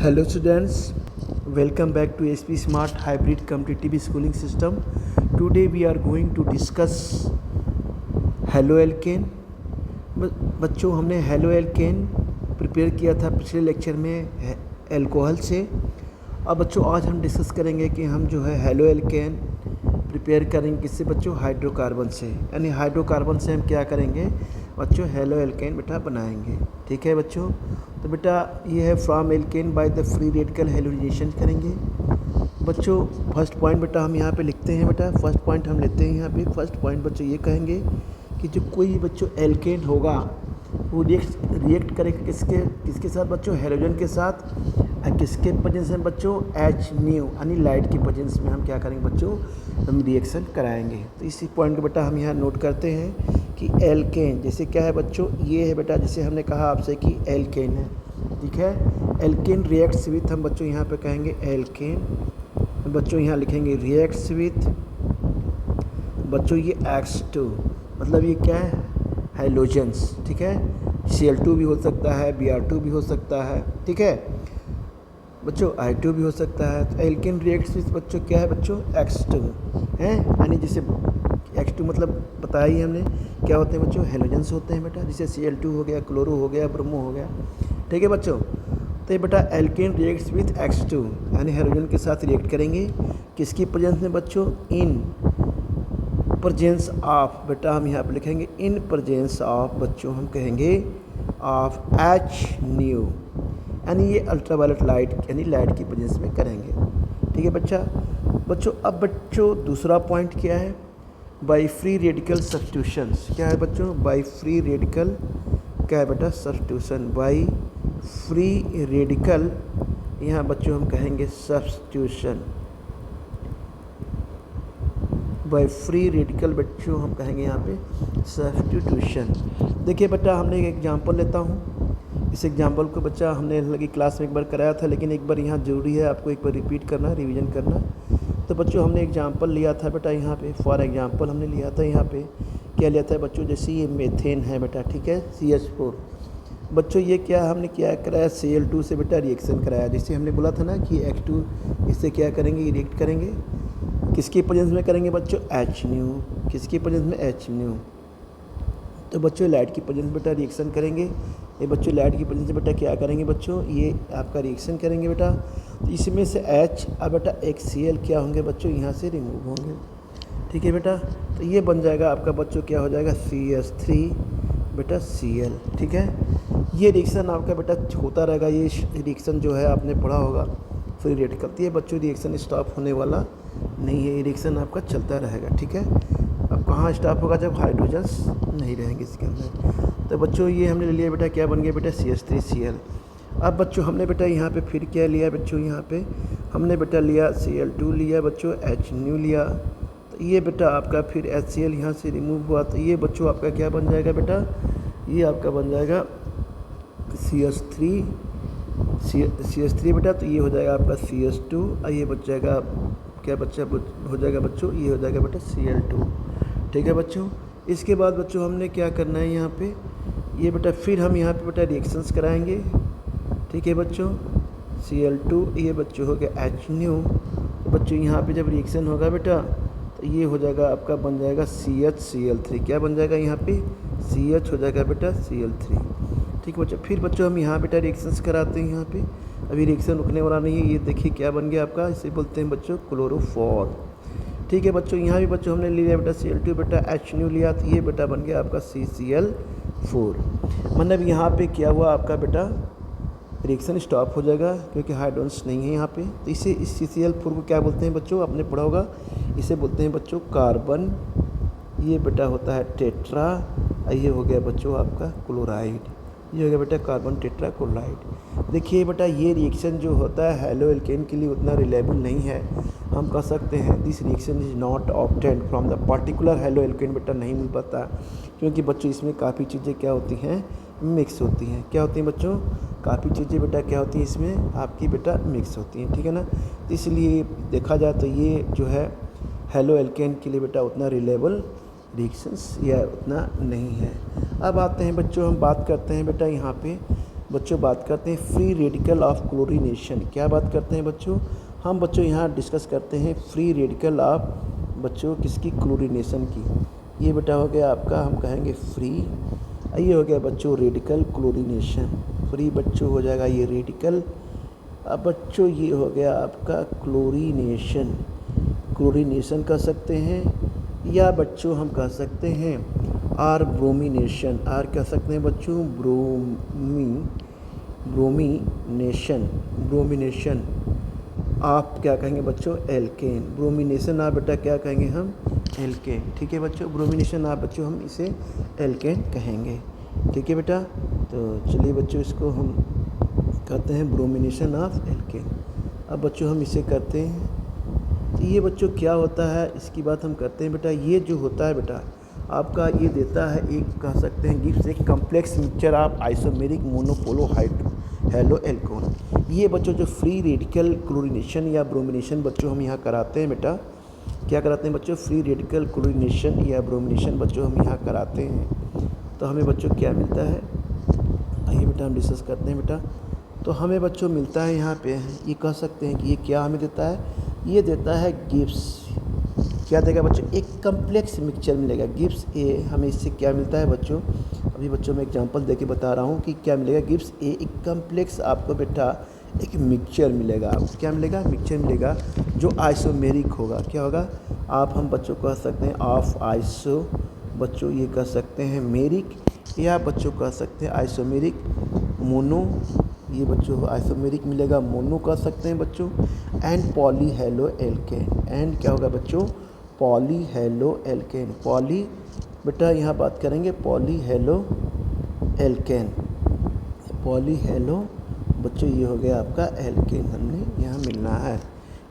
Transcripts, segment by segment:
Hello students, welcome back to SP Smart Hybrid Competitive Schooling System. Today we are going to discuss halo alkane. बच्चों हमने halo alkane prepare किया था पिछले lecture में alcohol से। अब बच्चों आज हम डिस्कस करेंगे कि हम जो है हेलो एल्केन प्रिपेयर करेंगे किससे बच्चों, हाइड्रोकार्बन से। यानी हाइड्रोकार्बन से हम क्या करेंगे बच्चों, हेलो एल्केन बेटा बनाएंगे। ठीक है बच्चों, तो बेटा ये है from alkane by the free radical halogenation करेंगे। बच्चों फर्स्ट पॉइंट बेटा हम यहाँ पे लिखते हैं। बेटा फर्स्ट पॉइंट हम लेते हैं यहाँ पे। फर्स्ट पॉइंट बच्चों ये कहेंगे कि जो कोई बच्चों एल्केन होगा वो रिएक्ट करेगा किसके साथ बच्चों, हेलोजन के साथ। किसके प्रेजेंस में बच्चों, एच न्यू यानी लाइट की प्रेजेंस में हम क्या करेंगे बच्चों, हम रिएक्शन कराएंगे। तो इसी पॉइंट को बेटा हम यहाँ नोट करते हैं कि एल्केन जैसे क्या है बच्चों, ये है बेटा जैसे हमने कहा आपसे कि एल्केन है। ठीक है, एल्केन रिएक्ट्स विथ, हम बच्चों यहाँ पे कहेंगे एल्केन। बच्चों यहाँ लिखेंगे रिएक्ट्स विथ बच्चों ये X2, मतलब ये क्या है, हैलोजेंस। ठीक है, Cl2 भी हो सकता है, Br2 भी हो सकता है। ठीक है बच्चों, I2 भी हो सकता है। तो एल्केन रिएक्ट्स विथ बच्चों क्या है बच्चों, X2 है। यानी जैसे X2 मतलब बताया ही हमने क्या होते हैं बच्चों, हेलोजेंस होते हैं बेटा। जैसे Cl2 हो गया, क्लोरो हो गया, ब्रोमो हो गया। ठीक है बच्चों, तो ये बेटा एल्केन रिएक्ट्स विथ X2 यानी हेलोजन के साथ रिएक्ट करेंगे किसकी प्रेजेंस में बच्चों, इन प्रेजेंस ऑफ, बेटा हम यहाँ पर लिखेंगे इन प्रेजेंस ऑफ बच्चों, हम कहेंगे ऑफ एच न्यू, यानी ये अल्ट्रावायलेट लाइट यानी लाइट की प्रेजेंस में करेंगे। ठीक है बच्चों, अब बच्चों दूसरा पॉइंट क्या है, बाई फ्री रेडिकल सब्स्टिट्यूशंस। क्या है बच्चों, बाई फ्री रेडिकल क्या है बेटा, सब्स्टिट्यूशन। बाई फ्री रेडिकल यहाँ बच्चों हम कहेंगे सब्स्टिट्यूशन। बाई फ्री रेडिकल बच्चों हम कहेंगे यहाँ पे सब्स्टिट्यूशन। देखिए बेटा हमने एक एग्जांपल लेता हूँ। इस एग्जांपल को बच्चा हमने लगी क्लास में एक बार कराया था, लेकिन एक बार यहाँ ज़रूरी है आपको एक बार रिपीट करना, रिवीजन करना। तो बच्चों हमने एग्जांपल लिया था बेटा यहाँ पे, फॉर एग्जांपल हमने लिया था यहाँ पे क्या लिया था बच्चों, जैसे ये मेथेन है बेटा। ठीक है, CH4 बच्चों ये क्या हमने क्या कराया, Cl2 से बेटा रिएक्शन कराया। जैसे हमने बोला था ना कि X2 इससे क्या करेंगे, रिएक्ट करेंगे किसकी प्रेजेंस में करेंगे बच्चों, एच न्यू। किसकी प्रेजेंस में, एच न्यू। तो बच्चों लाइट की प्रेजेंस बेटा रिएक्शन करेंगे। ये बच्चों लाइट की प्रेजेंस से बेटा क्या करेंगे बच्चों, ये आपका रिएक्शन करेंगे बेटा। तो इसमें से H और बेटा एक Cl क्या होंगे बच्चों, यहाँ से रिमूव होंगे। ठीक है बेटा, तो ये बन जाएगा आपका बच्चों क्या हो जाएगा, CH3 बेटा Cl। ठीक है, ये रिएक्शन आपका बेटा होता रहेगा। ये रिएक्शन जो है आपने पढ़ा होगा फ्री रेडिकल। तो ये बच्चों रिएक्शन स्टॉप होने वाला नहीं है, ये रिएक्शन आपका चलता रहेगा। ठीक है, अब कहाँ स्टॉप होगा, जब हाइड्रोजन्स नहीं रहेंगे इसके अंदर। तो बच्चों ये हमने ले लिया बेटा, क्या बन गया बेटा, CH3Cl। अब बच्चों हमने बेटा यहाँ पे फिर क्या लिया बच्चों, यहाँ पे हमने बेटा लिया Cl2 लिया बच्चों, H न्यू लिया। तो ये बेटा आपका फिर HCl यहाँ से रिमूव हुआ। तो ये बच्चों आपका क्या बन जाएगा बेटा, ये आपका बन जाएगा CH3 बेटा। तो ये हो जाएगा आपका CH2 और ये बच जाएगा क्या बच्चा हो जाएगा बच्चों, ये हो जाएगा बेटा Cl2। ठीक है बच्चों, इसके बाद बच्चों हमने क्या करना है यहाँ पे, ये बेटा फिर हम यहाँ पे बेटा रिएक्शंस कराएंगे। ठीक है बच्चों, Cl2 ये बच्चों हो गया H न्यू। बच्चों यहाँ पे जब रिएक्शन होगा बेटा तो ये हो जाएगा आपका बन जाएगा CH क्या बन जाएगा यहाँ पे, CH हो जाएगा बेटा Cl3। ठीक है बच्चों, फिर बच्चों हम यहाँ बेटा रिएक्शंस कराते हैं। यहाँ पे अभी रिएक्शन रुकने वाला नहीं है। ये देखिए क्या बन गया आपका, इसे बोलते हैं बच्चों क्लोरोफॉर। ठीक है बच्चों, यहाँ भी बच्चों हमने लिया बेटा Cl2 बेटा H न्यू लिया। तो ये बेटा बन गया आपका CCl4। मतलब यहाँ पे क्या हुआ आपका बेटा, रिएक्शन स्टॉप हो जाएगा क्योंकि हाइड्रोजन्स नहीं है यहाँ पे। तो इसे इस CCl4 को क्या बोलते हैं बच्चों, आपने पढ़ा होगा, इसे बोलते हैं बच्चों कार्बन। ये बेटा होता है टेट्रा, ये हो गया बच्चों आपका क्लोराइड। ये हो गया बेटा कार्बन टेट्रा क्लोराइड। देखिए बेटा ये रिएक्शन जो होता है हेलो एल्केन के लिए उतना रिलायबल नहीं है। हम कह सकते हैं this reaction is not obtained from the particular halo alkane बेटा, नहीं मिल पाता क्योंकि बच्चों इसमें काफ़ी चीज़ें क्या होती हैं, मिक्स होती हैं। क्या होती हैं बच्चों, काफ़ी चीज़ें बेटा क्या होती हैं इसमें आपकी बेटा मिक्स होती हैं। ठीक है ना, तो इसलिए देखा जाए तो ये जो है हेलो एल्केन के लिए बेटा उतना रिलायबल रिएक्शंस या उतना नहीं है। अब आते हैं बच्चों, हम बात करते हैं बेटा यहाँ पे बच्चों बात करते हैं फ्री रेडिकल ऑफ क्लोरीनेशन। क्या बात करते हैं बच्चों? हम बच्चों यहाँ डिस्कस करते हैं फ्री रेडिकल ऑफ बच्चों किसकी? क्लोरीनेशन की। ये बेटा हो गया आपका, हम कहेंगे फ्री, ये हो गया बच्चों रेडिकल क्लोरीनेशन। फ्री बच्चों हो जाएगा ये रेडिकल। अब बच्चों ये हो गया आपका क्लोरीनेशन। क्लोरीनेशन कर सकते हैं या बच्चों हम कह सकते हैं आर ब्रोमिनेशन। आर कह सकते हैं बच्चों ब्रोमिनेशन आप क्या कहेंगे बच्चों? एल्केन। ब्रोमिनेशन आप बेटा क्या कहेंगे हम? एल्केन। ठीक है बच्चों, ब्रोमिनेशन आप बच्चों हम इसे एल्केन कहेंगे। ठीक है बेटा, तो चलिए बच्चों इसको हम कहते हैं ब्रोमिनेशन ऑफ एल्केन। अब बच्चों हम इसे करते हैं, तो ये बच्चों क्या होता है इसकी बात हम करते हैं बेटा। ये जो होता है बेटा आपका, ये देता है एक, कह सकते हैं गिव्स एक complex mixture of isomeric monohalo haloalkane. ये बच्चों जो फ्री रेडिकल क्लोरीनेशन या ब्रोमिनेशन बच्चों हम यहाँ कराते हैं बेटा, क्या कराते हैं बच्चों? फ्री रेडिकल क्लोरीनेशन या ब्रोमिनेशन बच्चों हम यहाँ कराते हैं, तो हमें बच्चों क्या मिलता है? आइए बेटा हम डिस्कस करते हैं बेटा। तो हमें बच्चों मिलता है यहाँ पे, ये कह सकते हैं कि ये क्या हमें देता है? ये देता है गिब्स। क्या देगा बच्चों? एक कम्प्लेक्स मिक्सचर मिलेगा गिब्स ए। हमें इससे क्या मिलता है बच्चों? अभी बच्चों मैं एग्जांपल देके बता रहा हूँ कि क्या मिलेगा। गिब्स ए एक कम्प्लेक्स आपको बेटा एक मिक्सचर मिलेगा। आपको क्या मिलेगा? मिक्सचर मिलेगा जो आइसोमेरिक होगा। क्या होगा? आप हम बच्चों कह सकते हैं ऑफ आइसो, बच्चों ये कह सकते हैं मेरिक, या बच्चों कह सकते हैं आइसोमेरिक मोनो। ये बच्चों आइसोमेरिक मिलेगा, मोनो कह सकते हैं बच्चों। And poly halo alkane. And क्या होगा बच्चों? Poly halo alkane. पॉली बेटा यहाँ बात करेंगे poly halo alkane. Poly hello बच्चों ये हो गया आपका एल्केन, हमने यहाँ मिलना है।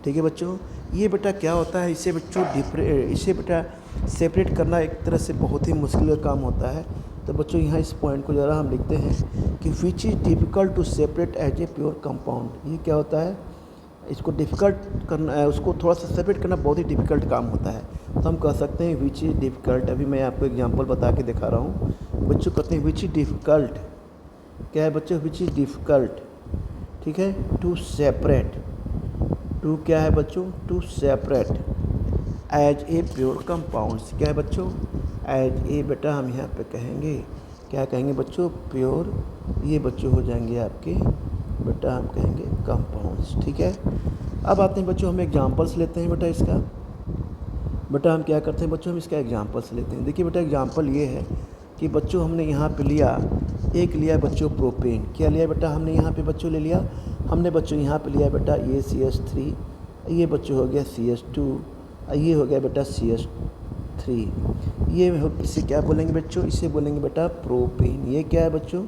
ठीक है बच्चों, ये बेटा क्या होता है, इसे बच्चों इसे बेटा सेपरेट करना एक तरह से बहुत ही मुश्किल काम होता है। तो बच्चों यहाँ इस पॉइंट को ज़रा हम लिखते हैं कि which is difficult to separate as a pure compound. ये क्या होता है? इसको डिफ़िकल्ट करना है, उसको थोड़ा सा सेपरेट करना बहुत ही डिफ़िकल्ट काम होता है। तो हम कह सकते हैं विच इज़ डिफ़िकल्ट। अभी मैं आपको एग्जांपल बता के दिखा रहा हूँ बच्चों। कहते हैं विच इज़ डिफ़िकल्ट। क्या है बच्चों? Which is difficult. ठीक है, टू सेपरेट। टू क्या है बच्चों? To separate as a pure compounds. क्या है बच्चों? एज ए बेटा हम यहाँ पे कहेंगे, क्या कहेंगे बच्चों? प्योर। ये बच्चों हो जाएंगे आपके बेटा हम कहेंगे कंपाउंड्स। ठीक है, अब आते हैं बच्चों हम एग्जांपल्स लेते हैं बेटा इसका। बेटा हम क्या करते हैं बच्चों? हम इसका एग्जांपल्स लेते हैं। देखिए बेटा एग्जांपल ये है कि बच्चों हमने यहाँ पे लिया, एक लिया बच्चों प्रोपेन। क्या लिया बेटा हमने यहाँ पे बच्चों ले लिया? हमने बच्चों यहाँ पे लिया बेटा ये CH3, ये बच्चों हो गया CH2, ये हो गया बेटा CH3। ये इसे क्या बोलेंगे बच्चों? इसे बोलेंगे बेटा प्रोपेन। ये क्या है बच्चों?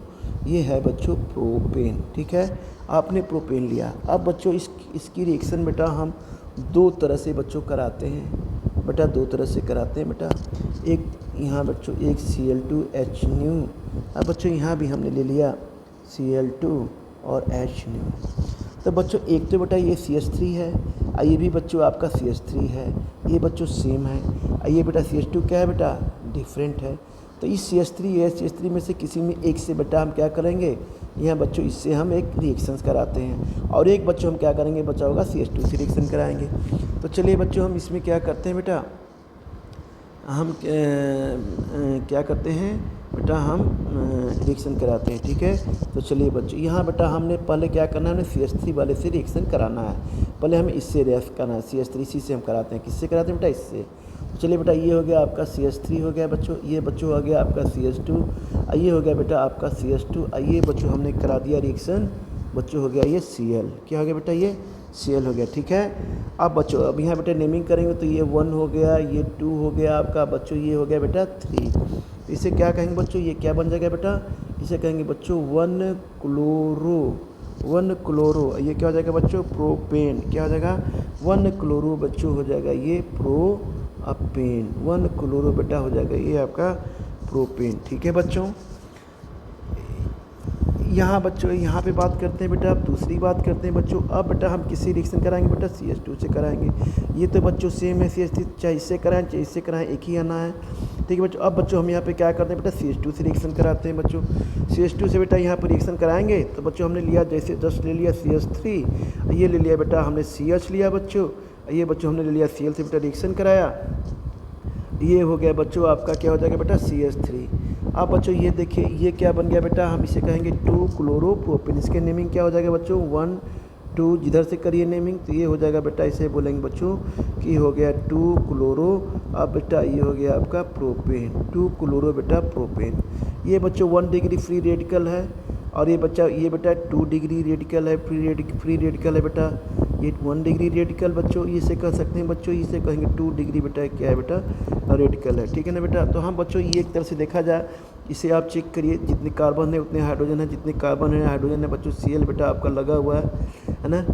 ये है बच्चों प्रोपेन। ठीक है, आपने प्रोपेन लिया। अब बच्चों इसकी रिएक्शन बेटा हम दो तरह से बच्चों कराते हैं बेटा, दो तरह से कराते हैं बेटा। एक यहाँ बच्चों एक Cl2H न्यू। अब बच्चों यहाँ भी हमने ले लिया Cl2 और H न्यू। तो बच्चों एक तो बेटा ये CH3 है, ये भी बच्चों आपका CH3 है, ये बच्चों सेम है। ये बेटा CH2 क्या है बेटा? डिफरेंट है। तो इस CH3 में से किसी में एक से बेटा हम क्या करेंगे? यहाँ बच्चों इससे हम एक रिएक्शंस कराते हैं, और एक बच्चों हम क्या करेंगे? बच्चा होगा CH2 से रिएक्शन कराएंगे। तो चलिए बच्चों हम इसमें क्या करते हैं बेटा, हम क्या करते हैं बेटा? हम रिएक्शन कराते हैं। ठीक है, तो चलिए बच्चों यहाँ बेटा हमने पहले क्या करना है? हमें CH3 वाले से रिएक्शन कराना है। पहले हमें इससे रिएक्ट करना है, CH3 इसी से हम कराते हैं। किससे कराते हैं बेटा? इससे। तो चलिए बेटा ये हो गया आपका CH3 हो गया बच्चों, ये बच्चों हो गया आपका CH2, ये हो गया बेटा आपका CH2, ये बच्चों हमने करा दिया रिएक्शन, बच्चों हो गया ये Cl। क्या हो गया बेटा? ये Cl हो गया। ठीक है, अब बच्चों अब यहाँ बेटा नेमिंग करेंगे तो ये 1 हो गया, ये 2 हो गया आपका बच्चों, ये हो गया बेटा 3। तो इसे क्या कहेंगे बच्चों? ये क्या बन जाएगा बेटा? इसे कहेंगे बच्चों 1 क्लोरो। ये क्या हो जाएगा बच्चों? प्रोपेन। क्या हो जाएगा? 1 क्लोरो बच्चों हो जाएगा ये प्रोपेन। 1 क्लोरो बेटा हो जाएगा ये आपका प्रोपेन। ठीक है बच्चों, यहाँ बच्चों यहाँ पे बात करते हैं बेटा, अब दूसरी बात करते हैं बच्चों। अब बेटा हम किससे रिएक्शन कराएंगे बेटा, CH2 से कराएंगे। ये तो बच्चों सेम है, CH3 चाहे इससे कराएं चाहे इससे कराएं एक ही आना है, ठीक है बच्चों। अब बच्चों हम यहाँ पे क्या करते हैं बेटा, CH2 से रिएक्शन कराते हैं बच्चों। CH2 से बेटा यहाँ पर रिएक्शन कराएंगे तो बच्चों हमने लिया, जैसे जस्ट ले लिया CH3, ये ले लिया बेटा हमने CH लिया बच्चों, ये बच्चों हमने ले लिया Cl से बेटा रिएक्शन कराया, ये हो गया बच्चों आपका क्या हो जाएगा बेटा CH3। अब बच्चों ये देखिए ये क्या बन गया बेटा, हम इसे कहेंगे 2 क्लोरोप्रोपेन। इसके नेमिंग क्या हो जाएगा बच्चों 1 2, जिधर से करिए नेमिंग तो ये हो जाएगा बेटा, इसे बोलेंगे बच्चों कि हो गया 2 क्लोरो। अब बेटा ये हो गया आपका प्रोपेन, 2 क्लोरो बेटा प्रोपेन। ये बच्चों 1 डिग्री फ्री रेडिकल है, और ये बेटा 2 डिग्री रेडिकल है, फ्री रेडिकल है बेटा, ये 1 डिग्री रेडिकल बच्चों, इसे कह सकते हैं बच्चों, इसे कहेंगे 2 डिग्री बेटा क्या है बेटा, रेडिकल है, ठीक है ना बेटा। तो हम बच्चों ये एक तरह से देखा जाए, इसे आप चेक करिए, जितने कार्बन है उतने हाइड्रोजन है, जितने कार्बन है हाइड्रोजन है बच्चों। Cl बेटा आपका लगा हुआ है ना,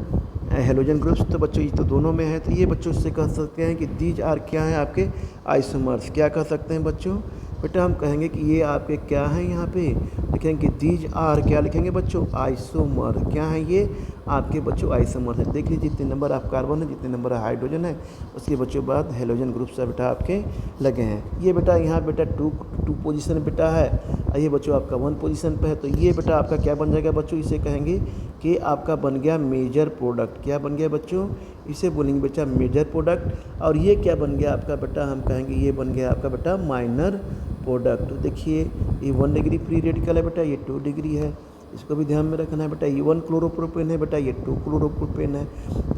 हेलोजन ग्रुप्स, तो बच्चों ये तो दोनों में है। तो ये बच्चों इससे कह सकते हैं कि दीज आर क्या है आपके आइसोमर्स। क्या कह सकते हैं बच्चों बेटा, हम कहेंगे कि ये आपके क्या हैं, यहाँ पे लिखेंगे दीज आर, क्या लिखेंगे बच्चों, आइसोमर। क्या है ये आपके बच्चों आइसोमर है। देख लीजिए जितने नंबर आप कार्बन है, जितने नंबर हाइड्रोजन है, उसके बच्चों बाद हेलोजन ग्रुप से बेटा आपके लगे हैं। ये बेटा यहाँ बेटा टू पोजीशन बेटा है, ये बच्चों आपका 1 पोजीशन पे है। तो ये बेटा आपका क्या बन जाएगा बच्चों, इसे कहेंगे कि आपका बन गया मेजर प्रोडक्ट। क्या बन गया बच्चों, इसे बोलेंगे बेटा मेजर प्रोडक्ट। और ये क्या बन गया आपका बेटा, हम कहेंगे ये बन गया आपका बेटा माइनर प्रोडक्ट। तो देखिए ये 1 डिग्री फ्री रेडिकल है बेटा, ये 2 डिग्री है, इसको भी ध्यान में रखना है बेटा। ये 1 क्लोरोप्रोपेन है बेटा, ये 2 क्लोरोप्रोपेन है।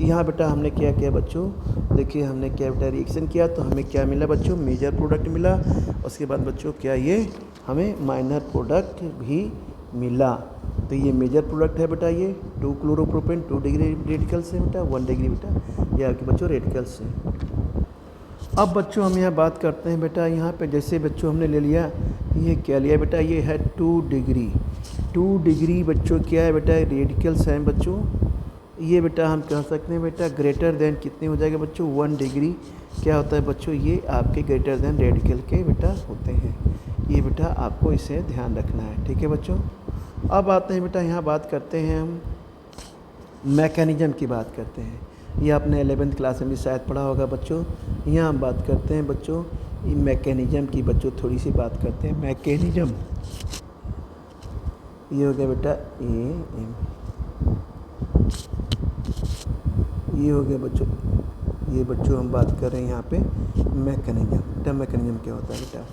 यहाँ बेटा हमने क्या किया बच्चों, देखिए हमने क्या बेटा रिएक्शन किया, तो हमें क्या मिला बच्चों, मेजर प्रोडक्ट मिला। उसके बाद बच्चों क्या ये हमें माइनर प्रोडक्ट भी मिला। तो ये मेजर प्रोडक्ट है बेटा, ये 2 क्लोरोप्रोपेन 2 डिग्री रेडिकल से बेटा, 1 डिग्री बेटा ये आपके बच्चों रेडिकल से। अब बच्चों हम यहाँ बात करते हैं बेटा, यहाँ पे जैसे बच्चों हमने ले लिया, ये क्या लिया बेटा, ये है 2 डिग्री। 2 डिग्री बच्चों क्या है बेटा, रेडिकल्स हैं बच्चों। ये बेटा हम कह सकते हैं बेटा ग्रेटर देन कितने हो जाएगा बच्चों, 1 डिग्री क्या होता है बच्चों, ये आपके ग्रेटर देन रेडिकल के बेटा होते हैं। ये बेटा आपको इसे ध्यान रखना है, ठीक है बच्चों। अब आते हैं बेटा, यहाँ बात करते हैं हम मैकेनिज़्म की बात करते हैं। ये आपने 11th क्लास में भी शायद पढ़ा होगा बच्चों। यहाँ हम बात करते हैं बच्चों ये मैकेनिज़्म की, बच्चों थोड़ी सी बात करते हैं मैकेनिज़्म। ये हो गया बेटा ये हो गया बच्चों, ये बच्चों हम बात कर रहे हैं यहाँ पे मैकेनिज़्म। बेटा मैकेनिज़्म क्या होता है बेटा,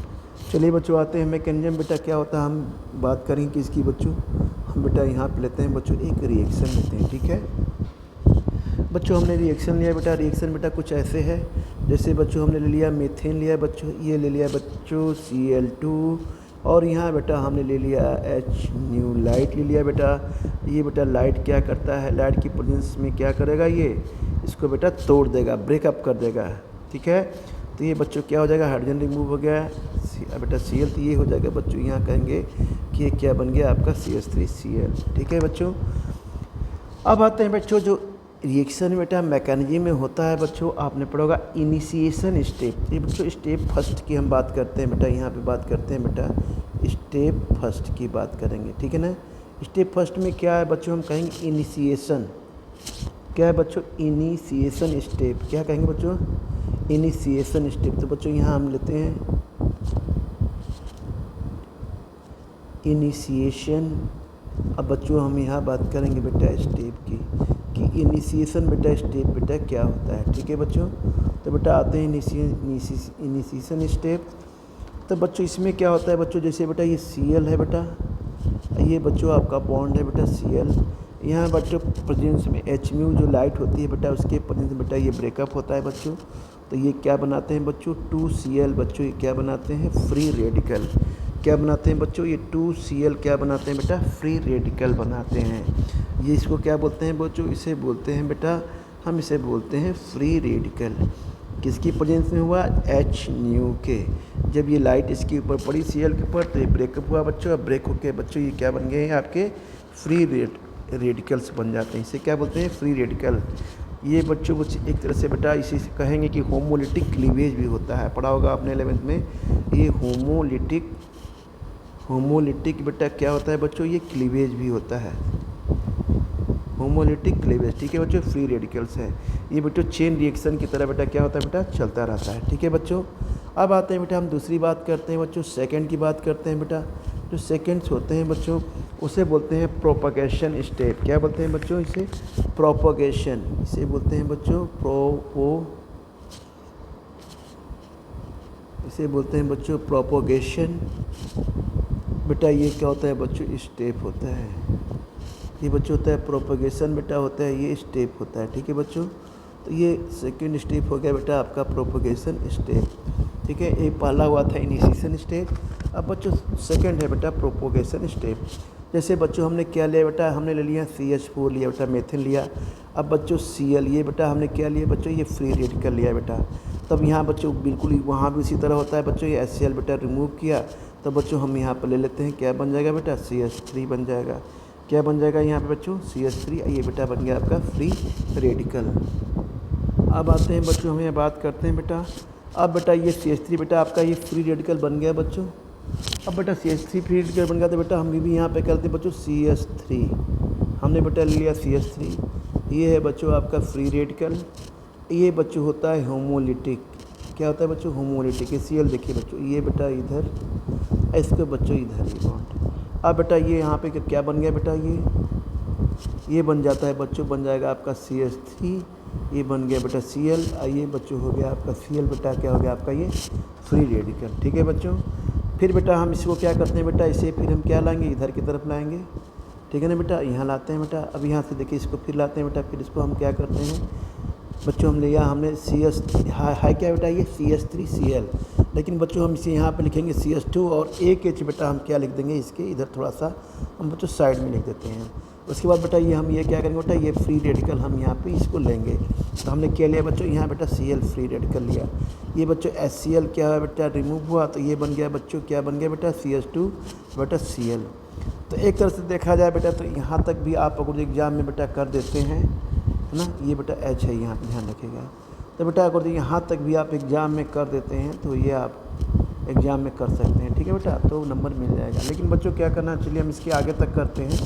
चलिए बच्चों आते हैं मैकेनिज़्म बेटा क्या होता है। हम बात करेंगे किसकी बच्चों, हम बेटा यहाँ पे लेते हैं बच्चों एक रिएक्शन लेते हैं, ठीक है बच्चों। हमने रिएक्शन लिया बेटा, रिएक्शन बेटा कुछ ऐसे है, जैसे बच्चों हमने ले लिया मीथेन लिया बच्चों, ये ले लिया बच्चों Cl2, और यहाँ बेटा हमने ले लिया HNu लाइट ले लिया बेटा। ये बेटा लाइट क्या करता है, लाइट की प्रेजेंस में क्या करेगा, ये इसको बेटा तोड़ देगा, ब्रेकअप कर देगा, ठीक है। तो ये बच्चों क्या हो जाएगा, हाइड्रोजन रिमूव हो गया बेटा Cl, तो ये हो जाएगा बच्चों, यहाँ कहेंगे कि ये क्या बन गया आपका CH3Cl, ठीक है बच्चों। अब आते हैं बच्चों जो रिएक्शन बेटा मैकेनिज्म में होता है बच्चों, आपने पढ़ा होगा इनिशिएशन स्टेप। ये बच्चों स्टेप फर्स्ट की हम बात करते हैं बेटा, यहाँ पे बात करते हैं बेटा स्टेप फर्स्ट की बात करेंगे, ठीक है ना। स्टेप फर्स्ट में क्या है बच्चों, हम कहेंगे इनिशिएशन। क्या है बच्चों, इनिशिएशन स्टेप। क्या कहेंगे बच्चों, इनिशिएशन स्टेप। तो बच्चों यहाँ हम लेते हैं इनिशिएशन। अब बच्चों हम यहाँ बात करेंगे बेटा स्टेप की, कि इनिशिएशन बेटा स्टेप बेटा क्या होता है, ठीक है बच्चों। तो बेटा आते हैं इनिशिएशन स्टेप। तो बच्चों इसमें क्या होता है बच्चों, जैसे बेटा ये Cl है बेटा, ये बच्चों आपका बॉन्ड है बेटा Cl। यहाँ बच्चों प्रेजेंस में HMu जो लाइट होती है बेटा, उसके प्रेजेंस में बेटा ये ब्रेकअप होता है बच्चों। तो ये क्या बनाते हैं बच्चों, 2Cl बच्चों, ये क्या बनाते हैं, फ्री रेडिकल। क्या बनाते हैं बच्चों, ये 2Cl क्या बनाते हैं बेटा, फ्री रेडिकल बनाते हैं। ये इसको क्या बोलते हैं बच्चों, इसे बोलते हैं बेटा, हम इसे बोलते हैं फ्री रेडिकल। किसकी प्रेजेंस में हुआ, HNu के। जब ये लाइट इसके ऊपर पड़ी Cl के ऊपर, तो ये ब्रेकअप हुआ बच्चों। अब ब्रेक होके बच्चों ये क्या बन गए हैं आपके फ्री रेडिकल्स बन जाते हैं। इसे क्या बोलते हैं, फ्री रेडिकल। ये बच्चों कुछ एक तरह से बेटा इसी से कहेंगे कि होमोलिटिक क्लीवेज भी होता है, पढ़ा होगा आपने 11th में। ये होमोलिटिक बेटा क्या होता है बच्चों, ये क्लीवेज भी होता है, होमोलिटिक क्लीवेज। ठीक है बच्चों, फ्री रेडिकल्स है ये बच्चों, चेन रिएक्शन की तरह बेटा क्या होता है बेटा, चलता रहता है। ठीक है बच्चों, अब आते हैं बेटा हम दूसरी बात करते हैं बच्चों, सेकंड की बात करते हैं बेटा। जो सेकंड्स होते हैं बच्चों उसे बोलते हैं प्रोपगेशन स्टेप। क्या बोलते हैं बच्चों, इसे प्रोपगेशन, इसे बोलते हैं बच्चों इसे बोलते हैं बच्चों प्रोपगेशन। बेटा ये क्या होता है बच्चों, स्टेप होता है, ये बच्चों होता है प्रोपगेशन बेटा होता है, ये स्टेप होता है। ठीक है बच्चों, तो ये सेकंड स्टेप हो गया बेटा आपका प्रोपगेशन स्टेप। ठीक है, ये पहला हुआ था इनिशिएशन स्टेप, अब बच्चों सेकंड है बेटा प्रोपगेशन स्टेप। जैसे बच्चों हमने क्या लिया बेटा, हमने ले लिया CH4 लिया बेटा, मेथिन लिया। अब बच्चों Cl, ये बेटा हमने क्या लिया बच्चों, ये फ्री रेडिकल लिया बेटा। तब यहाँ बच्चों बिल्कुल वहाँ भी उसी तरह होता है बच्चों, ये HCl बेटा रिमूव किया, तो बच्चों हम यहाँ पर ले लेते हैं, क्या बन जाएगा बेटा, CH3 बन जाएगा। क्या बन जाएगा यहाँ पे बच्चों, CH3, ये बेटा बन गया आपका फ्री रेडिकल। अब आते हैं बच्चों, हम यहाँ बात करते हैं बेटा, अब बेटा ये CH3 बेटा आपका ये फ्री रेडिकल बन गया बच्चों। अब बेटा CH3 फ्री रेडिकल बन गया, तो बेटा हम भी यहाँ पे करते हैं बच्चों CH3, हमने बेटा ले लिया CH3, ये है बच्चों आपका फ्री रेडिकल। ये बच्चों होता है होमोलिटिक। क्या होता है बच्चों, होमोलिटिक। ये Cl देखिए बच्चों, ये बेटा इधर, इसको बच्चों इधर ये बॉन्ड। अब बेटा ये यहाँ पे क्या बन गया बेटा, ये बन जाता है बच्चों, बन जाएगा आपका CH3, ये बन गया बेटा Cl, ये बच्चों हो गया आपका Cl बेटा, क्या हो गया आपका ये फ्री रेडिकल। ठीक है बच्चों, फिर बेटा हम इसको क्या करते हैं बेटा, इसे फिर हम क्या लाएंगे, इधर की तरफ लाएंगे। ठीक है ना बेटा, यहाँ लाते हैं बेटा। अब यहाँ से देखिए इसको फिर लाते हैं बेटा, फिर इसको हम क्या करते हैं बच्चों, हम लिया हमने CH है क्या बेटा, ये CH3Cl, लेकिन बच्चों हम इसे यहाँ पे लिखेंगे CH2 और एक H बेटा हम क्या लिख देंगे, इसके इधर थोड़ा सा हम बच्चों साइड में लिख देते हैं। उसके बाद बेटा ये हम ये क्या करेंगे बेटा, ये फ्री रेडिकल हम यहाँ पे इसको लेंगे। तो हमने क्या लिया बच्चों, यहाँ बेटा Cl फ्री रेडिकल लिया। ये बच्चों HCl क्या है बेटा, रिमूव हुआ, तो ये बन गया बच्चों, क्या बन गया बेटा, CH2 बेटा Cl। तो एक तरह से देखा जाए बेटा, तो यहाँ तक भी आप अगर एग्ज़ाम में बेटा कर देते हैं, है ना, ये बेटा H है, यहाँ पे ध्यान रखिएगा। तो बेटा अगर यहाँ तक भी आप एग्ज़ाम में कर देते हैं, तो ये आप एग्ज़ाम में कर सकते हैं। ठीक है बेटा, तो नंबर मिल जाएगा। लेकिन बच्चों क्या करना, चलिए हम इसके आगे तक करते हैं,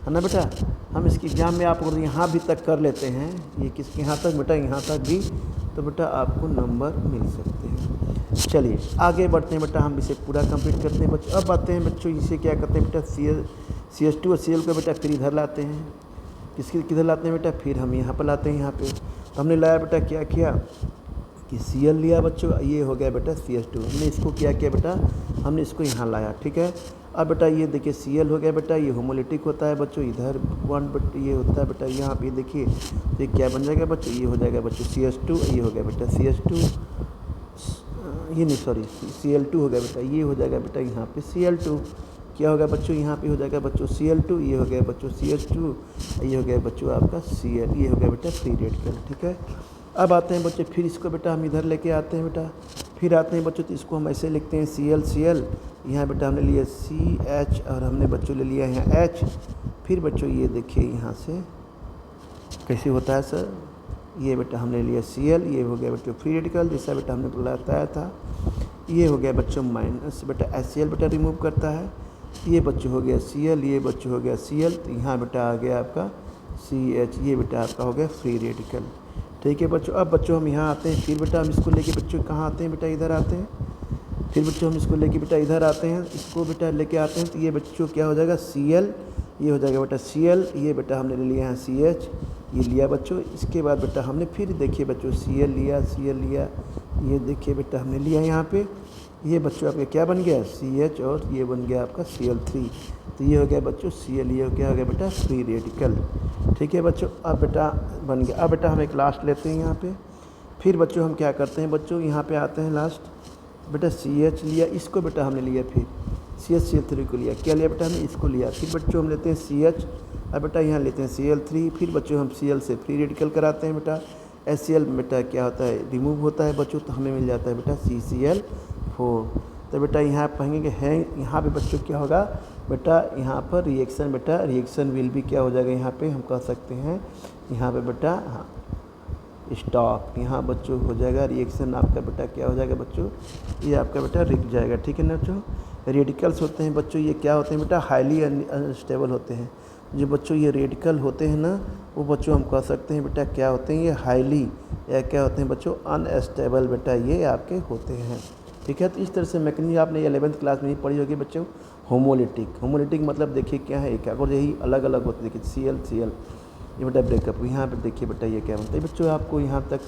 है ना बेटा। हम इसकी एग्ज़ाम में आप अगर यहाँ भी तक कर लेते हैं, ये किसके यहाँ तक बेटा, यहाँ तक भी, तो बेटा आपको नंबर मिल सकते हैं। चलिए आगे बढ़ते हैं बेटा, हम इसे पूरा कंप्लीट करते हैं बच्चों। अब आते हैं बच्चों, इसे क्या करते हैं बेटा, CH2 और Cl को बेटा फिर इधर लाते हैं, किधर लाते हैं बेटा, फिर हम यहाँ पर लाते हैं। यहाँ पे तो हमने लाया बेटा, क्या किया कि Cl लिया बच्चों, ये हो गया बेटा CH2, हमने इसको क्या किया बेटा, हमने इसको यहाँ लाया। ठीक है, अब बेटा ये देखिए Cl हो गया बेटा, ये होमोलिटिक होता है बच्चों, इधर बॉन्ड बट ये होता है बेटा, यहाँ पे देखिए तो ये क्या बन जाएगा बच्चों, ये हो जाएगा बच्चों CH2, ये हो गया बेटा CH2, ये नहीं सॉरी Cl2 हो गया बेटा, ये हो जाएगा बेटा यहाँ पे Cl2, क्या होगा बच्चों, यहाँ पे हो जाएगा बच्चों Cl2, ये हो गया बच्चों CH2, ये हो गया बच्चों आपका Cl, ये हो गया बेटा फ्री रेडिकल। ठीक है, अब आते हैं बच्चों, फिर इसको बेटा हम इधर लेके आते हैं बेटा, फिर आते हैं बच्चों, तो इसको हम ऐसे लिखते हैं Cl, यहाँ बेटा हमने लिया CH और हमने बच्चों ले लिया यहाँ H। फिर बच्चों ये देखिए यहाँ से कैसे होता है सर, ये बेटा हमने लिया Cl, ये हो गया बच्चों फ्री रेडिकल, जैसा बेटा हमने बताया था। ये हो गया बच्चों माइनस बेटा HCl बेटा रिमूव करता है, ये बच्चों हो गया Cl, ये बच्चों हो गया Cl, तो यहाँ बेटा आ गया आपका CH, ये बेटा आपका हो गया फ्री रेडिकल। ठीक है बच्चों, अब बच्चों हम यहाँ आते हैं, फिर बेटा हम इसको लेके बच्चों कहाँ आते हैं बेटा, इधर आते हैं। फिर बच्चों हम इसको लेके बेटा इधर आते हैं, इसको बेटा लेके आते हैं, तो ये बच्चों क्या हो जाएगा Cl, ये हो जाएगा बेटा Cl, ये बेटा हमने ले लिया है CH, ये लिया बच्चों। इसके बाद बेटा हमने फिर देखिए बच्चों Cl लिया, ये देखिए बेटा हमने लिया यहाँ पे, ये बच्चों आपका क्या बन गया CH और ये बन गया आपका Cl3, तो ये हो गया बच्चों Cl, ये क्या हो गया बेटा फ्री रेडिकल। ठीक है बच्चों, अब बेटा बन गया। अब बेटा हम एक लास्ट लेते हैं यहाँ पे, फिर बच्चों हम क्या करते हैं बच्चों, यहाँ पे आते हैं लास्ट बेटा CH लिया, इसको बेटा हमने लिया, फिर CH3 को लिया, क्या लिया बेटा हमने इसको लिया, फिर बच्चों हम लेते हैं CH, अब बेटा यहाँ लेते हैं Cl3, फिर बच्चों हम Cl से फ्री रेडिकल कराते हैं बेटा, HCl बेटा क्या होता है रिमूव होता है बच्चों, तो हमें मिल जाता है बेटा CCl4। तो बेटा यहाँ कहेंगे हैं, यहाँ पे बच्चों क्या होगा बेटा, यहाँ पर रिएक्शन बेटा, रिएक्शन विल भी क्या हो जाएगा, यहाँ पे हम कह सकते हैं यहाँ पे बेटा स्टॉप, यहाँ बच्चों हो जाएगा रिएक्शन आपका बेटा क्या हो जाएगा बच्चों, ये आपका बेटा रुक जाएगा। ठीक है ना बच्चों, रेडिकल्स होते हैं बच्चों, ये क्या होते हैं बेटा, हाईली अनस्टेबल होते हैं। जो बच्चों ये रेडिकल होते हैं ना, वो बच्चों हम कह सकते हैं बेटा क्या होते हैं, ये हाईली या क्या होते हैं बच्चों, अनस्टेबल बेटा ये आपके होते हैं। ठीक है, तो इस तरह से मैकेनिज्म आपने 11th क्लास में ही पढ़ी होगी बच्चों। होमोलिटिक मतलब देखिए क्या है, क्या और यही अलग अलग होते हैं। देखिए CL ये बेटा ब्रेकअप, यहाँ पर देखिए बेटा ये क्या बनता है बच्चों। आपको यहाँ तक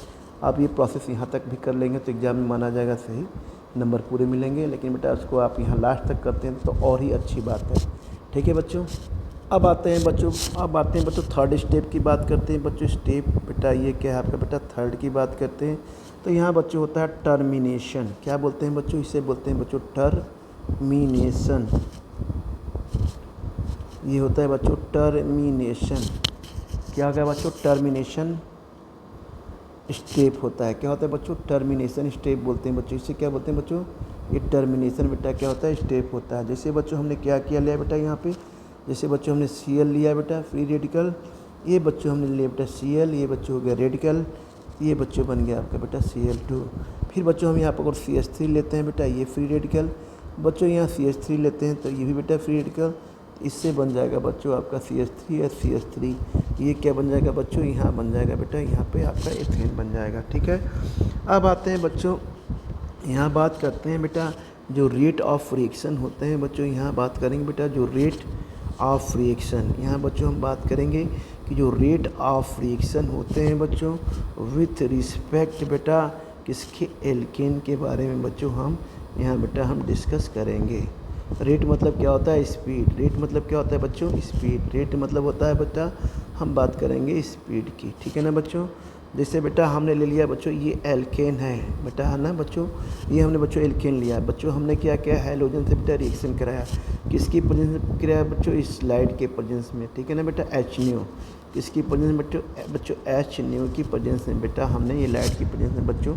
आप ये प्रोसेस यहाँ तक भी कर लेंगे तो एग्ज़ाम में माना जाएगा सही, नंबर पूरे मिलेंगे। लेकिन बेटा उसको आप यहाँ लास्ट तक करते हैं तो और ही अच्छी बात है। ठीक है बच्चों, अब आते हैं बच्चों थर्ड स्टेप की बात करते हैं बच्चों। स्टेप बेटा ये क्या है आपका बेटा, थर्ड की बात करते हैं। तो यहाँ बच्चों होता है टर्मिनेशन। क्या बोलते हैं बच्चों, इसे बोलते हैं बच्चों टर्मिनेशन। ये होता है बच्चों टर्मिनेशन। क्या होगा बच्चों, टर्मिनेशन स्टेप होता है। क्या होता है बच्चों, टर्मिनेशन स्टेप बोलते हैं बच्चों। इसे क्या बोलते हैं बच्चों, ये टर्मिनेशन बेटा क्या होता है, स्टेप होता है। जैसे बच्चों हमने क्या किया लिया बेटा यहाँ पे, जैसे बच्चों हमने Cl लिया बेटा फ्री रेडिकल, ये बच्चों हमने लिया बेटा Cl, ये बच्चों हो गया रेडिकल, ये बच्चों बन गया आपका बेटा Cl2। फिर बच्चों हम यहाँ पर अगर CH3 लेते हैं बेटा, ये फ्री रेडिकल, बच्चों यहाँ CH3 लेते हैं तो ये भी बेटा फ्री रेडिकल, इससे बन जाएगा बच्चों आपका CH3 या CH3। ये क्या बन जाएगा बच्चों, यहाँ बन जाएगा बेटा, यहाँ पे आपका एथेन बन जाएगा। ठीक है, अब आते हैं बच्चों, यहाँ बात करते हैं बेटा जो रेट ऑफ रिएक्शन होते हैं बच्चों। यहाँ बात करेंगे बेटा जो रेट ऑफ रिएक्शन, यहाँ बच्चों हम बात करेंगे कि जो रेट ऑफ रिएक्शन होते हैं बच्चों विथ रिस्पेक्ट बेटा किसके, एल्केन के बारे में बच्चों हम यहाँ बेटा हम डिस्कस करेंगे। रेट मतलब क्या होता है, स्पीड। रेट मतलब क्या होता है बच्चों, स्पीड। रेट मतलब होता है बेटा, हम बात करेंगे स्पीड की। ठीक है ना बच्चों, जैसे बेटा हमने ले लिया बच्चों ये एल्केन है बेटा, है ना बच्चों, ये हमने बच्चों एल्केन लिया बच्चों। हमने क्या किया, हैलोजन से बेटा रिएक्शन कराया, किसकी प्रेजेंस में कराया बच्चों, इस लाइट के प्रेजेंस में। ठीक है ना बेटा, HNO किसकी प्रेजेंस में बच्चों, HNO की प्रेजेंस में बेटा हमने ये लाइट की प्रेजेंस में बच्चों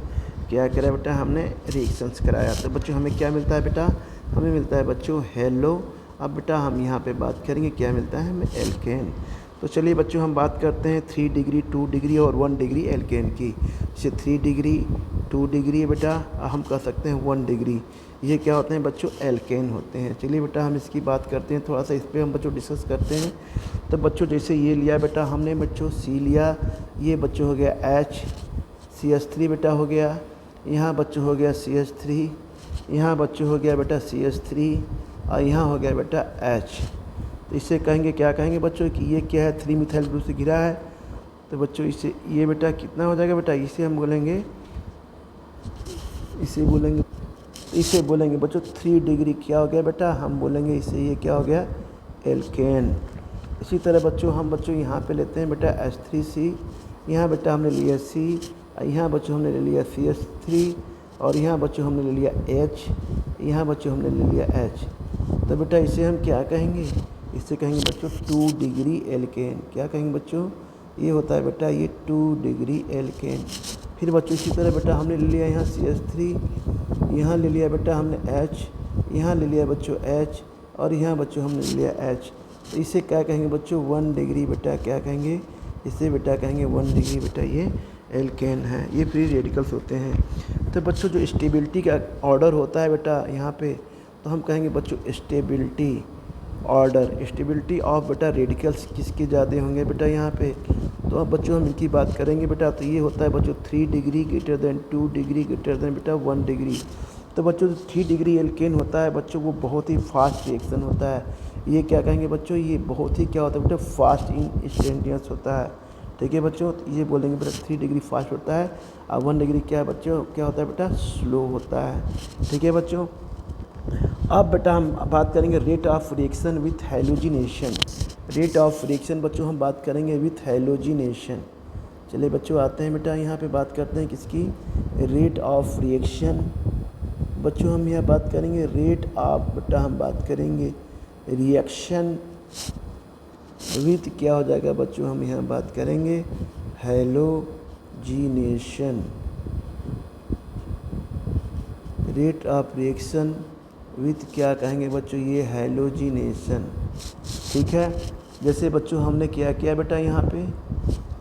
क्या कराया बेटा, हमने रिएक्शंस कराया। तो बच्चों हमें क्या मिलता है बेटा, हमें मिलता है बच्चों हेलो। अब बेटा हम यहाँ पे बात करेंगे क्या मिलता है हमें, एल्केन। तो चलिए बच्चों हम बात करते हैं 3 डिग्री 2 डिग्री और 1 डिग्री एल्केन की। जैसे 3 डिग्री 2 डिग्री बेटा हम कह सकते हैं 1 डिग्री, ये क्या होते हैं बच्चों, एल्केन होते हैं। चलिए बेटा हम इसकी बात करते हैं, थोड़ा सा इस पर हम बच्चों डिस्कस करते हैं। तो बच्चों जैसे ये लिया बेटा हमने बच्चों C लिया, ये बच्चों हो गया H, CH3 बेटा हो गया, यहाँ बच्चों हो गया CH3, यहाँ बच्चों हो गया बेटा CH3 और यहाँ हो गया बेटा H। तो इसे कहेंगे क्या कहेंगे बच्चों कि ये क्या है, 3 मिथाइल ग्रुप से घिरा है। तो बच्चों इसे ये बेटा कितना हो जाएगा बेटा, इसे हम बोलेंगे, इसे बोलेंगे बच्चों 3 डिग्री क्या हो गया बेटा, हम बोलेंगे इसे ये क्या हो गया, एल्केन। इसी तरह बच्चों हम बच्चों यहाँ पे लेते हैं बेटा H3C, यहाँ बेटा हमने लिया C, यहाँ बच्चों हमने ले लिया CH3 और यहाँ बच्चों हमने ले लिया H, यहाँ बच्चों हमने ले लिया H। तो बेटा इसे हम क्या कहेंगे, इसे कहेंगे बच्चों 2 डिग्री एल्केन। क्या कहेंगे बच्चों, ये होता है बेटा ये 2 डिग्री एल्केन। फिर बच्चों इसी तरह बेटा हमने ले लिया यहाँ CH3, यहाँ ले लिया बेटा हमने H, यहाँ ले लिया बच्चों H और यहाँ बच्चों हमने ले लिया H। तो इसे क्या कहेंगे बच्चों, 1 डिग्री बेटा क्या कहेंगे, इसे बेटा कहेंगे 1 डिग्री बेटा ये एल्केन है। ये फ्री रेडिकल्स होते हैं। तो बच्चों जो स्टेबिलिटी का ऑर्डर होता है बेटा यहाँ पे, तो हम कहेंगे बच्चों स्टेबिलिटी ऑर्डर, स्टेबिलिटी ऑफ बेटा रेडिकल्स किसके ज़्यादा होंगे बेटा यहाँ पे। तो अब बच्चों हम इनकी बात करेंगे बेटा, तो ये होता है बच्चों 3 degree greater than 2 degree greater than बेटा 1 डिग्री। तो बच्चों 3 डिग्री एल्केन होता है बच्चों, वो बहुत ही फास्ट रिएक्शन होता है। ये क्या कहेंगे बच्चों, ये बहुत ही क्या होता है बेटा, फास्ट इंस्टेंटेनियस होता है। ठीक है बच्चों, तो ये बोलेंगे बेटा 3 डिग्री फास्ट होता है और 1 डिग्री क्या है बच्चों, क्या होता है बेटा, स्लो होता है। ठीक है बच्चों, अब बेटा हम बात करेंगे rate of reaction with halogenation. Rate of reaction बच्चों हम बात करेंगे विथ हैलोजिनेशन। चलिए बच्चों आते हैं बेटा यहाँ पे बात करते हैं किसकी, रेट ऑफ रिएक्शन। बच्चों हम यहाँ बात करेंगे रेट ऑफ बेटा हम बात करेंगे रिएक्शन विथ क्या हो जाएगा बच्चों, हम यहाँ बात करेंगे halogenation. Rate of reaction with क्या कहेंगे बच्चों, ये हैलोजिनेशन। ठीक है, जैसे बच्चों हमने क्या किया बेटा यहाँ पे,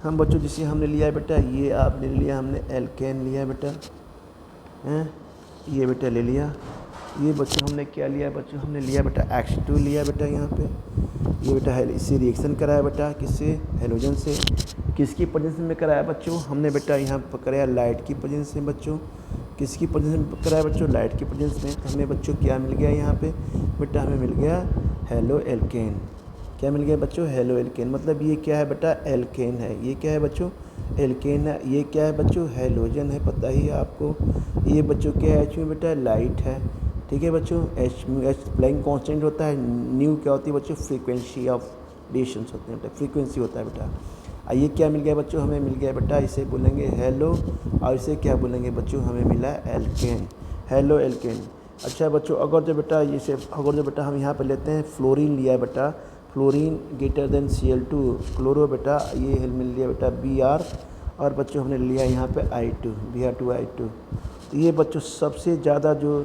हम बच्चों जैसे हमने लिया बेटा, ये आपने लिया हमने एल्केन लिया बेटा हैं, ये बेटा ले लिया, ये बच्चों हमने क्या लिया बच्चों, हमने लिया बेटा H2 लिया बेटा यहाँ पे। ये बेटा है, इससे रिएक्शन कराया बेटा, किससे, हेलोजन से। किसकी प्रेजेंस में कराया बच्चों, हमने बेटा यहाँ पर कराया लाइट की प्रेजेंस में बच्चों। किसकी प्रेजेंस में कराया बच्चों, लाइट की प्रेजेंस में। तो हमें बच्चों क्या मिल गया यहाँ पे बेटा, हमें मिल गया हेलो एल्केन। क्या मिल गया बच्चों, हेलो एल्केन। मतलब ये क्या है बेटा, एल्केन है। ये क्या है बच्चों, एल्केन है। ये क्या है बच्चों, हेलोजन है, पता ही है आपको। ये बच्चों क्या है, एच में बेटा लाइट है, ठीक है बच्चों। एच प्लैंक कांस्टेंट होता है। न्यू क्या होती है बच्चों, फ्रीक्वेंसी ऑफ रेडिएशंस होते हैं बेटा, फ्रीक्वेंसी होता है बेटा। ये क्या मिल गया बच्चों, हमें मिल गया बेटा, इसे बोलेंगे हेलो, और इसे क्या बोलेंगे बच्चों, हमें मिला एल्केन, हेलो एल्केन। अच्छा बच्चों, अगर जो बेटा हम यहाँ पे लेते हैं फ्लोरीन लिया है बेटा, fluorine greater than Cl2, chloro बेटा ये मिल लिया बेटा Br, और बच्चों हमने लिया यहाँ पे I2, Br2I2। तो ये बच्चों सबसे ज़्यादा जो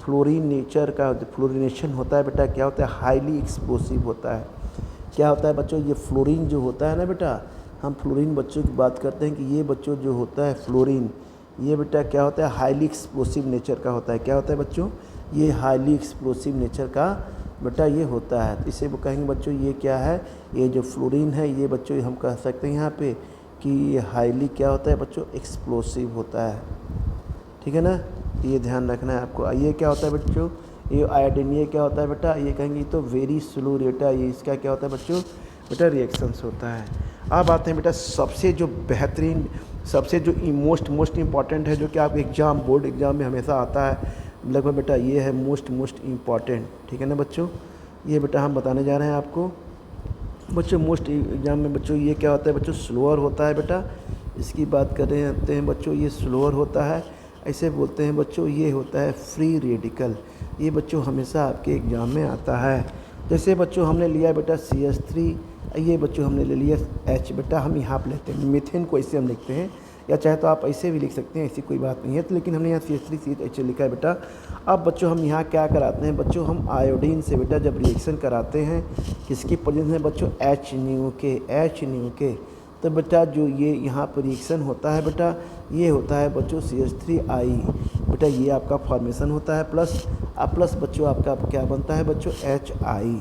फ्लोरीन नेचर का फ्लोरिनेशन होता है बेटा, क्या होता है, हाईली एक्सप्लोसिव होता है। क्या होता है बच्चों, ये फ्लोरीन जो होता है ना बेटा, हम फ्लोरीन बच्चों की बात करते हैं कि ये बच्चों जो होता है फ्लोरीन, ये बेटा क्या होता है, हाईली एक्सप्लोसिव नेचर का होता है। क्या होता है बच्चों, ये हाईली एक्सप्लोसिव नेचर का बेटा ये होता है। तो इसे वो कहेंगे बच्चों, ये क्या है, ये जो फ्लोरीन है ये बच्चों हम कह सकते हैं यहाँ पे कि ये हाईली क्या होता है बच्चों, एक्सप्लोसिव होता है, ठीक है ना। ये ध्यान रखना है आपको। ये क्या होता है बच्चों, ये आयोडीन, ये क्या होता है बेटा, ये कहेंगे तो वेरी स्लो रेटा, ये इसका क्या होता है बच्चों, बेटा रिएक्शंस होता है। अब आते हैं बेटा सबसे जो बेहतरीन, सबसे जो मोस्ट इम्पॉर्टेंट है, जो कि आप एग्ज़ाम, बोर्ड एग्ज़ाम में हमेशा आता है लगभग बेटा, ये है मोस्ट इम्पॉर्टेंट, ठीक है ना बच्चों। ये बेटा हम बताने जा रहे हैं आपको बच्चों, मोस्ट एग्ज़ाम में बच्चों ये क्या होता है बच्चों, स्लोअर होता है बेटा। इसकी बात कर रहे हैं बच्चों, ये स्लोअर होता है। ऐसे बोलते हैं बच्चों, ये होता है फ्री रेडिकल। ये बच्चों हमेशा आपके एग्ज़ाम में आता है। जैसे बच्चों हमने लिया बेटा CH3, ये बच्चों हमने ले लिया H बेटा, हम यहाँ पर लेते हैं मीथेन को, ऐसे हम लिखते हैं, या चाहे तो आप ऐसे भी लिख सकते हैं, ऐसी कोई बात नहीं है। तो लेकिन हमने यहाँ CH3 CH लिखा है बेटा। अब बच्चों हम यहाँ क्या कराते हैं बच्चों, हम आयोडीन से बेटा जब रिएक्शन कराते हैं, किसकी प्रेजेंस में बच्चों, H न्यू के, तो बेटा जो ये यहाँ पर रिएक्शन होता है बेटा, ये होता है बच्चों CH3I बेटा, ये आपका फॉर्मेशन होता है। प्लस बच्चों आपका क्या बनता है बच्चों, HI।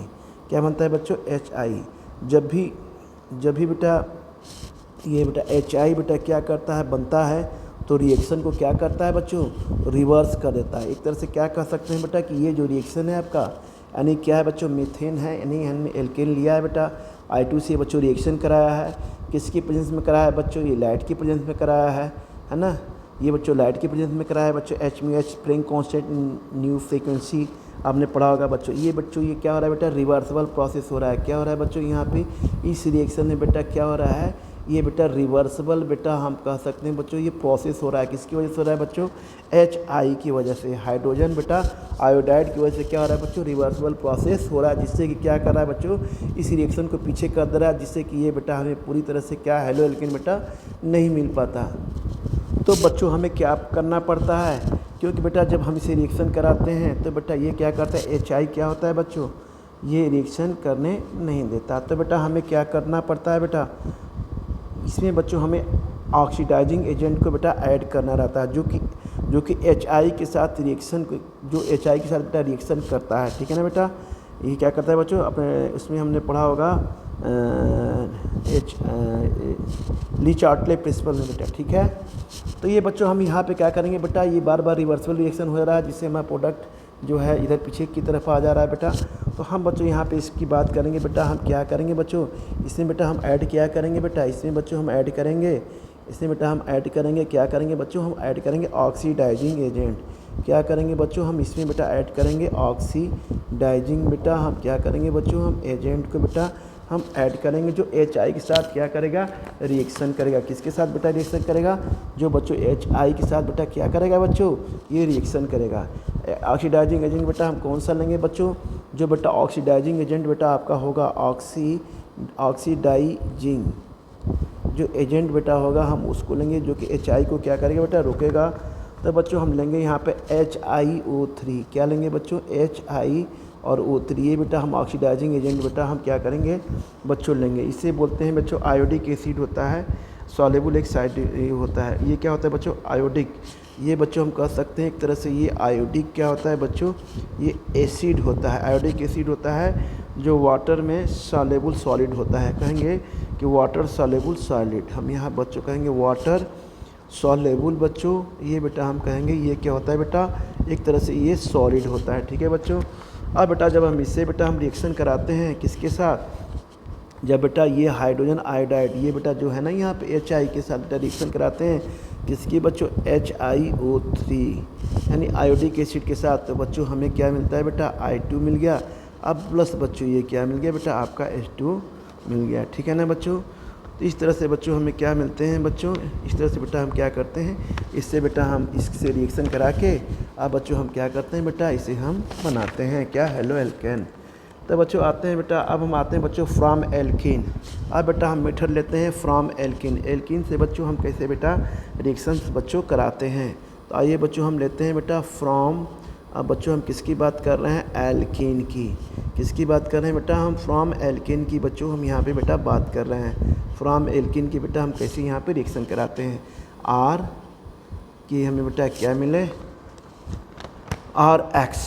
क्या बनता है बच्चों, HI। जब भी बेटा ये बेटा HI बेटा क्या करता है, बनता है, तो रिएक्शन को क्या करता है बच्चों, रिवर्स कर देता है। एक तरह से क्या कह सकते हैं बेटा कि ये जो रिएक्शन है आपका, यानी क्या है बच्चों, मीथेन है, यानी हमने एल्केन लिया है बेटा, I2 से बच्चों रिएक्शन कराया है। किसकी प्रेजेंस में कराया है बच्चों, ये लाइट की प्रेजेंस में कराया है ना। ये बच्चों लाइट की प्रेजेंस में कराया है बच्चों। H Planck constant, nu frequency आपने पढ़ा होगा बच्चों। ये बच्चों ये क्या हो रहा है बेटा, रिवर्सिबल प्रोसेस हो रहा है। क्या हो रहा है बच्चों, यहाँ पे इस रिएक्शन में बेटा क्या हो रहा है, ये बेटा रिवर्सिबल बेटा हम कह सकते हैं बच्चों, ये प्रोसेस हो रहा है। किसकी वजह से हो रहा है बच्चों, HI की वजह से, हाइड्रोजन बेटा आयोडाइड की वजह से क्या हो रहा है बच्चों, रिवर्सिबल प्रोसेस हो रहा है, जिससे कि क्या कर रहा है बच्चों, इस रिएक्शन को पीछे कर दे रहा है, जिससे कि ये बेटा हमें पूरी तरह से क्या हेलो एल्केन बेटा नहीं मिल पाता। तो बच्चों हमें क्या करना पड़ता है, क्योंकि बेटा जब हम इसे रिएक्शन कराते हैं तो बेटा ये क्या करता है, HI क्या होता है बच्चों, ये रिएक्शन करने नहीं देता। तो बेटा हमें क्या करना पड़ता है बेटा, इसमें बच्चों हमें ऑक्सीडाइजिंग एजेंट को बेटा ऐड करना रहता है, जो कि HI के साथ रिएक्शन को, जो HI के साथ बेटा रिएक्शन करता है, ठीक है ना बेटा। ये क्या करता है बच्चों, अपने उसमें हमने पढ़ा होगा ली चार्टले प्रिंसिपल में बेटा, ठीक है। तो ये बच्चों हम यहाँ पे क्या करेंगे बेटा, ये बार बार रिवर्सिबल रिएक्शन हो रहा है, जिससे हमारा प्रोडक्ट जो है इधर पीछे की तरफ आ जा रहा है बेटा। तो हम बच्चों यहाँ पे इसकी बात करेंगे बेटा, हम क्या करेंगे बच्चों, इसमें बेटा हम ऐड क्या करेंगे बेटा, इसमें बच्चों हम ऐड करेंगे, इसमें बेटा हम ऐड करेंगे, क्या करेंगे बच्चों, हम ऐड करेंगे ऑक्सीडाइजिंग एजेंट। क्या करेंगे बच्चों, हम इसमें बेटा ऐड करेंगे ऑक्सीडाइजिंग बेटा, हम क्या करेंगे बच्चों, हम एजेंट को बेटा हम ऐड करेंगे, जो HI के साथ क्या करेगा, रिएक्शन करेगा। किसके साथ बेटा रिएक्शन करेगा, जो बच्चों HI के साथ बेटा क्या करेगा बच्चों, ये रिएक्शन करेगा। ऑक्सीडाइजिंग एजेंट बेटा हम कौन सा लेंगे बच्चों, जो बेटा ऑक्सीडाइजिंग एजेंट बेटा आपका होगा ऑक्सीडाइजिंग जो एजेंट बेटा होगा, हम उसको लेंगे, जो कि HI को क्या करेगा बेटा, रोकेगा। तो बच्चों हम लेंगे यहाँ पे HiO3। क्या लेंगे बच्चों, HI और O3। ये बेटा हम ऑक्सीडाइजिंग एजेंट बेटा हम क्या करेंगे बच्चों लेंगे। इसे बोलते हैं बच्चों आयोडिक एसिड होता है, सॉल्युबल एक साइड होता है। ये क्या होता है बच्चों, आयोडिक ये बच्चों हम कह सकते हैं एक तरह से ये आयोडिक क्या होता है बच्चों, ये एसिड होता है, आयोडिक एसिड होता है जो वाटर में सॉल्युबल सॉलिड होता है। कहेंगे कि वाटर सॉल्युबल सॉलिड, हम यहाँ बच्चों कहेंगे वाटर सॉल्युबल बच्चों, ये बेटा हम कहेंगे ये क्या होता है बेटा, एक तरह से ये सॉलिड होता है। ठीक है बच्चों। अब बेटा जब हम इससे बेटा हम रिएक्शन कराते हैं किसके साथ, जब बेटा ये हाइड्रोजन आयोडाइड, ये बेटा जो है ना यहाँ पे HI के साथ बेटा रिएक्शन कराते हैं किसकी बच्चों, HiO3 यानी आयोडिक एसिड के साथ, तो बच्चों हमें क्या मिलता है बेटा, I2 मिल गया। अब प्लस बच्चों ये क्या मिल गया बेटा, आपका H2 मिल गया। ठीक है ना बच्चों। तो इस तरह से बच्चों हमें क्या मिलते हैं बच्चों, इस तरह से बेटा हम क्या करते हैं, इससे बेटा हम इससे रिएक्शन करा के अब बच्चों हम क्या करते हैं बेटा, इसे हम बनाते हैं क्या, हेलो एल्केन। तो बच्चों आते हैं बेटा, अब हम आते हैं बच्चों फ्रॉम एल्कीन। अब बेटा हम मेथड लेते हैं फ्रॉम एल्कीन। एल्कीन से बच्चों हम कैसे बेटा रिएक्शंस बच्चों कराते हैं। तो आइए बच्चों हम लेते हैं बेटा फ्रॉम, अब बच्चों हम किसकी बात कर रहे हैं, एल्कीन की। किसकी बात कर रहे हैं बेटा, हम फ्रॉम एल्कीन की बच्चों हम यहाँ पे बेटा बात कर रहे हैं। फ्रॉम एल्कीन की बेटा हम कैसे यहाँ पे रिएक्शन कराते हैं, आर की हमें बेटा क्या मिले, RX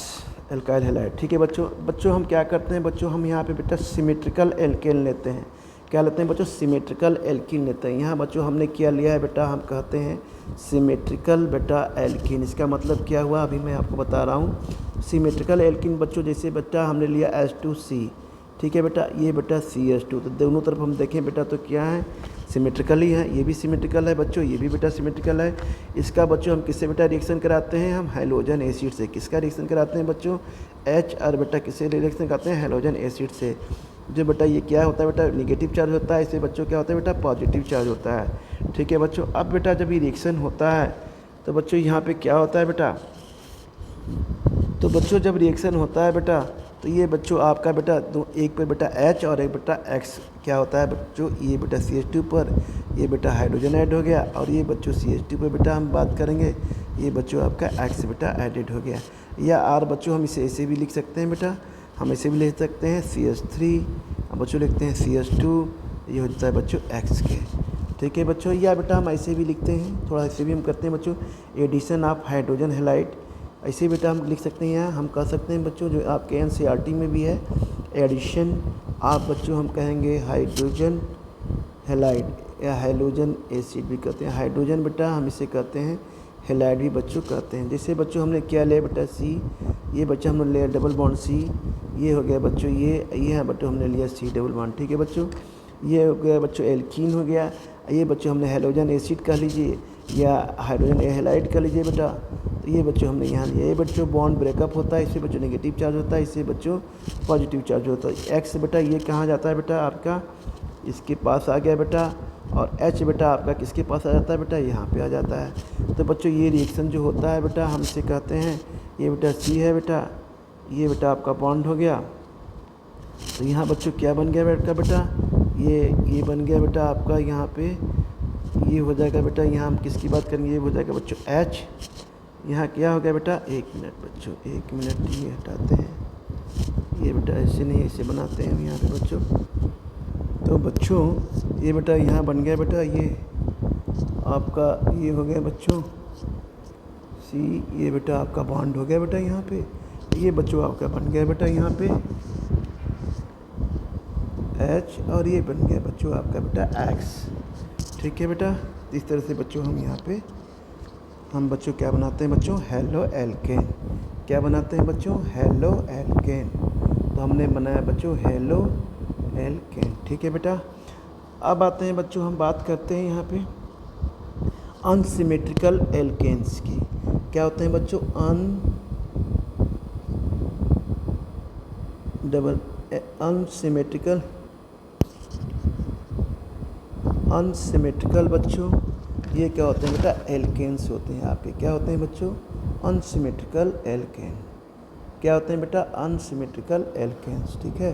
एल्काइल हैलाइड। ठीक है बच्चों हम क्या करते हैं बच्चों, हम यहाँ पे बेटा सिमेट्रिकल एल्केन लेते हैं। क्या लेते हैं बच्चों, सिमेट्रिकल एल्कीन लेते हैं। यहाँ बच्चों हमने क्या लिया है बेटा, हम कहते हैं सिमेट्रिकल बेटा एल्कीन। इसका मतलब क्या हुआ अभी मैं आपको बता रहा हूँ। सिमेट्रिकल एल्कीन बच्चों जैसे बेटा हमने लिया H2C, ठीक है बेटा, ये बेटा CH2, तो दोनों तरफ हम देखें बेटा तो क्या है, सिमेट्रिकल ही है। ये भी सिमेट्रिकल है बच्चों, ये भी बेटा सिमेट्रिकल है। इसका बच्चों हम किससे बेटा रिएक्शन कराते हैं, हम हैलोजन एसिड से। किसका रिएक्शन कराते हैं बच्चों, H, और बेटा किससे रिएक्शन कराते हैं, हैलोजन एसिड से। जो बेटा ये क्या होता है बेटा, निगेटिव चार्ज होता है, इससे बच्चों क्या होता है बेटा, पॉजिटिव चार्ज होता है। ठीक है बच्चों। अब बेटा जब ये रिएक्शन होता है तो बच्चों यहाँ पे क्या होता है बेटा, तो बच्चों जब रिएक्शन होता है बेटा तो ये बच्चों आपका बेटा दो, एक पर बेटा H और एक बेटा X क्या होता है बच्चों, ये बेटा CH2 पर ये बेटा हाइड्रोजन ऐड हो गया, और ये बच्चों CH2 पर बेटा हम बात करेंगे, ये बच्चों आपका X बेटा एडेड हो गया। या R बच्चों हम इसे ऐसे भी लिख सकते हैं बेटा, हम ऐसे भी लिख सकते हैं CH3, अब बच्चों लिखते हैं CH2, ये होता है बच्चों X के। ठीक है बच्चों। या बेटा हम ऐसे भी लिखते हैं, थोड़ा ऐसे भी हम करते हैं बच्चों, एडिशन ऑफ हाइड्रोजन हैलाइड, ऐसे बेटा हम लिख सकते हैं। यहाँ हम कह सकते हैं बच्चों जो आपके NCERT में भी है, एडिशन आप बच्चों हम कहेंगे हाइड्रोजन हैलाइड या हैलोजन एसिड भी कहते हैं। हाइड्रोजन बेटा हम इसे कहते हैं, हैलाइड भी बच्चों कहते हैं। जैसे बच्चों हमने क्या लिया बेटा C, ये बच्चा हमने लिया डबल बॉन्ड C, ये हो गया बच्चों ये है बच्चों हमने लिया C डबल बॉन्ड। ठीक है बच्चों। ये हो गया बच्चों एल्कीन हो गया, ये बच्चों हमने हैलोजन एसिड कह लीजिए या हाइड्रोजन हैलाइड कह लीजिए बेटा। तो ये बच्चों हमने यहाँ लिया, ये बच्चों बॉन्ड ब्रेकअप होता है, इससे बच्चों नेगेटिव चार्ज होता है, इससे बच्चों पॉजिटिव चार्ज होता है। X बेटा ये कहाँ जाता है बेटा, आपका इसके पास आ गया बेटा, और H बेटा आपका किसके पास आ जाता है बेटा, यहाँ पे आ जाता है। तो बच्चों ये रिएक्शन जो होता है बेटा हम इसे कहते हैं, ये बेटा C है बेटा, ये बेटा आपका बॉन्ड हो गया। तो यहाँ बच्चों क्या बन गया बेटा, ये बन गया बेटा आपका, यहाँ पे ये हो जाएगा बेटा, यहाँ हम किसकी बात करेंगे, ये हो जाएगा बच्चों H। यहाँ क्या हो गया बेटा, एक मिनट बच्चों, एक मिनट, ये हटाते हैं, ये बेटा ऐसे नहीं ऐसे बनाते हैं हम यहाँ पे बच्चों। तो बच्चों ये बेटा यहाँ बन गया बेटा, ये आपका ये हो गया बच्चों C, ये बेटा आपका बॉन्ड हो गया बेटा यहाँ पे, ये बच्चों आपका बन गया बेटा यहाँ पे H, और ये बन गया बच्चों आपका बेटा X। ठीक है बेटा। इस तरह से बच्चों हम यहाँ पे हम बच्चों क्या बनाते हैं बच्चों, हेलो एल्केन। क्या बनाते हैं बच्चों, हेलो एल्केन। तो हमने बनाया बच्चों हेलो एल्केन। ठीक है बेटा। अब आते हैं बच्चों, हम बात करते हैं यहाँ पे अनसिमेट्रिकल एल्केन्स की। क्या होते हैं बच्चों, अनसिमेट्रिकल बच्चों, ये क्या होते हैं बेटा, एल्केन्स होते हैं आपके। क्या होते हैं बच्चों, अनसिमेट्रिकल एल्केन। क्या होते हैं बेटा, अनसिमेट्रिकल एल्केन्स। ठीक है।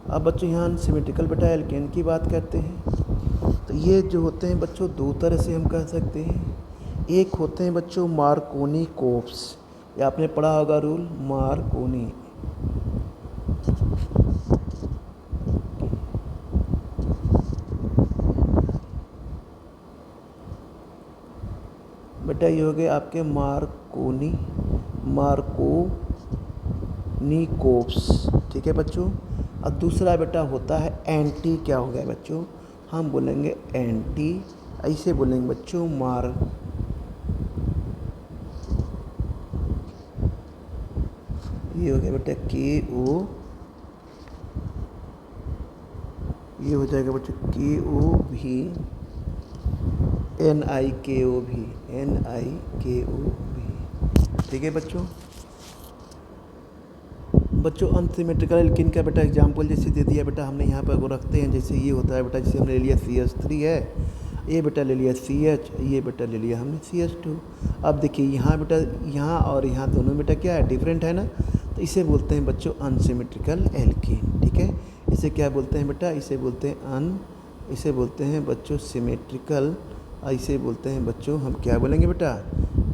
अब बच्चों यहाँ अनसिमेट्रिकल बेटा एल्केन की बात करते हैं। तो ये जो होते हैं बच्चों दो तरह से हम कह सकते हैं। एक होते हैं बच्चों मार्कोनी कोप्स, या आपने पढ़ा होगा रूल मार्कोनी। बेटा ये हो गए आपके मार्कोनिकोव्स, ठीक है बच्चों। अब दूसरा बेटा होता है एंटी, क्या हो गया बच्चों, हम बोलेंगे एंटी, ऐसे बोलेंगे बच्चों ये हो गया बेटा KO, ये हो जाएगा बच्चों KOV, NIKOV, ठीक है बच्चों। अनसिमेट्रिकल एल्कीन का बेटा एग्जाम्पल जैसे दे दिया बेटा हमने, यहाँ पर वो रखते हैं, जैसे ये होता है बेटा, जैसे हमने ले लिया CH3 है, ये बेटा ले लिया CH, ये बेटा ले लिया हमने CH2। अब देखिए यहाँ बेटा, यहाँ और यहाँ दोनों बेटा क्या है, डिफरेंट है ना, तो इसे बोलते हैं बच्चों अनसिमेट्रिकल एल्कीन, ठीक है। इसे क्या बोलते हैं बेटा, इसे बोलते हैं बच्चों सिमेट्रिकल, इसे बोलते हैं बच्चों, हम क्या बोलेंगे बेटा,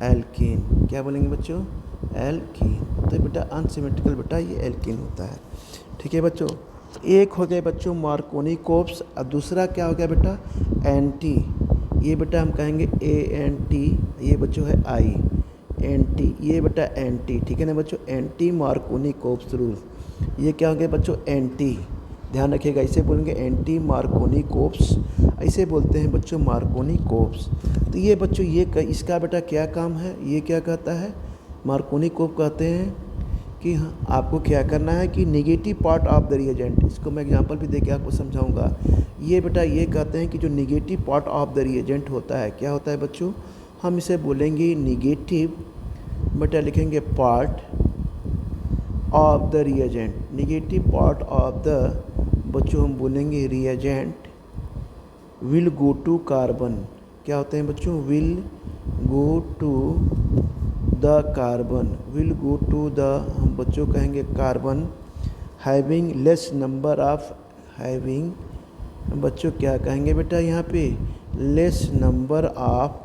एल्कीन, क्या बोलेंगे बच्चों, एल्कीन। तो बेटा अनसिमेट्रिकल बेटा ये एल्कीन होता है, ठीक है बच्चों। एक हो गए बच्चों मार्कोनिकोव्स, और दूसरा क्या हो गया बेटा, एंटी, ये बेटा हम कहेंगे ANT, ये बच्चों है एंटी, ये बेटा एंटी, ठीक है ना बच्चों, एंटी मार्कोनिकोव्स रूल, ये क्या हो गया बच्चों, एंटी, ध्यान रखिएगा, इसे बोलेंगे एंटी मार्कोनिकोव्स, ऐसे बोलते हैं बच्चों मार्कोनिकोव्स। तो ये बच्चों इसका बेटा क्या काम है, ये क्या कहता है, मार्कोनिकोव कहते हैं कि आपको क्या करना है कि negative part of the reagent, इसको मैं एग्जांपल भी देके आपको समझाऊंगा। ये बेटा ये कहते हैं कि जो negative part of the reagent होता है, क्या होता है बच्चों, हम इसे बोलेंगे नेगेटिव, बेटा लिखेंगे part of the reagent, negative part of द बच्चों हम बोलेंगे reagent will go to carbon, क्या होते हैं बच्चों, will go to the carbon, will go to the हम बच्चों कहेंगे carbon, having less number of, having बच्चों क्या कहेंगे बेटा यहाँ पे, लेस नंबर ऑफ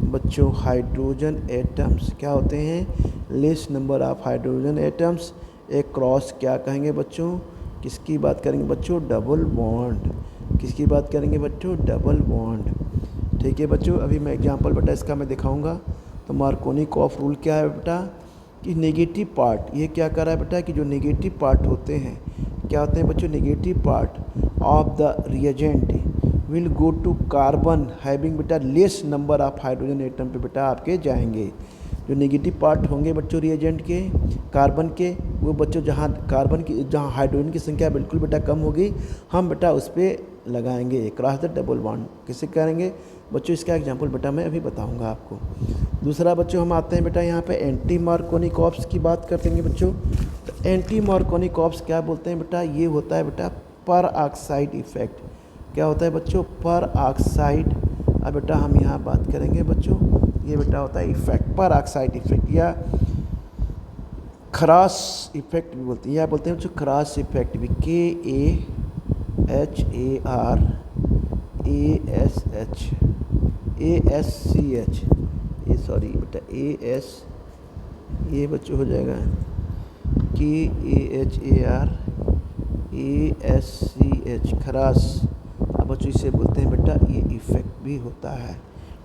बच्चों हाइड्रोजन एटम्स, क्या होते हैं, less number of hydrogen atoms, एक क्रॉस क्या कहेंगे बच्चों, किसकी बात करेंगे बच्चों, डबल बॉन्ड, किसकी बात करेंगे बच्चों, डबल बॉन्ड, ठीक है बच्चों। अभी मैं एग्जांपल बेटा इसका मैं दिखाऊंगा। तो मार्कोनिकोव रूल क्या है बेटा, कि नेगेटिव पार्ट, ये क्या कर रहा है बेटा, कि जो नेगेटिव पार्ट होते हैं, क्या होते हैं बच्चों, negative part of the reagent will go to carbon having बेटा less number of hydrogen atom पे बेटा आपके जाएंगे। जो नेगेटिव पार्ट होंगे बच्चों रिएजेंट के, कार्बन के, वो बच्चों जहाँ कार्बन की, जहाँ हाइड्रोजन की संख्या बिल्कुल बेटा कम होगी, हम बेटा उस पर लगाएंगे क्रॉस द डबल बॉन्ड, किसे करेंगे बच्चों, इसका एग्जांपल बेटा मैं अभी बताऊंगा आपको। दूसरा बच्चों हम आते हैं बेटा यहाँ पे एंटी मार्कोनिकोव्स की बात करते हैं बच्चों। तो एंटी मार्कोनिकोव्स क्या बोलते हैं बेटा, ये होता है बेटा पर ऑक्साइड इफेक्ट, क्या होता है बच्चों, पर ऑक्साइड। अब बेटा हम यहाँ बात करेंगे बच्चों, ये बेटा होता है इफेक्ट, पर ऑक्साइड इफेक्ट या खरास इफेक्ट भी बोलते हैं, या बोलते हैं बच्चों खरास इफेक्ट भी, KAHARASH, ये सॉरी बेटा AS, ये बच्चों हो जाएगा KAHARASCH, खरास। अब बच्चों इसे बोलते हैं बेटा ये इफेक्ट भी होता है,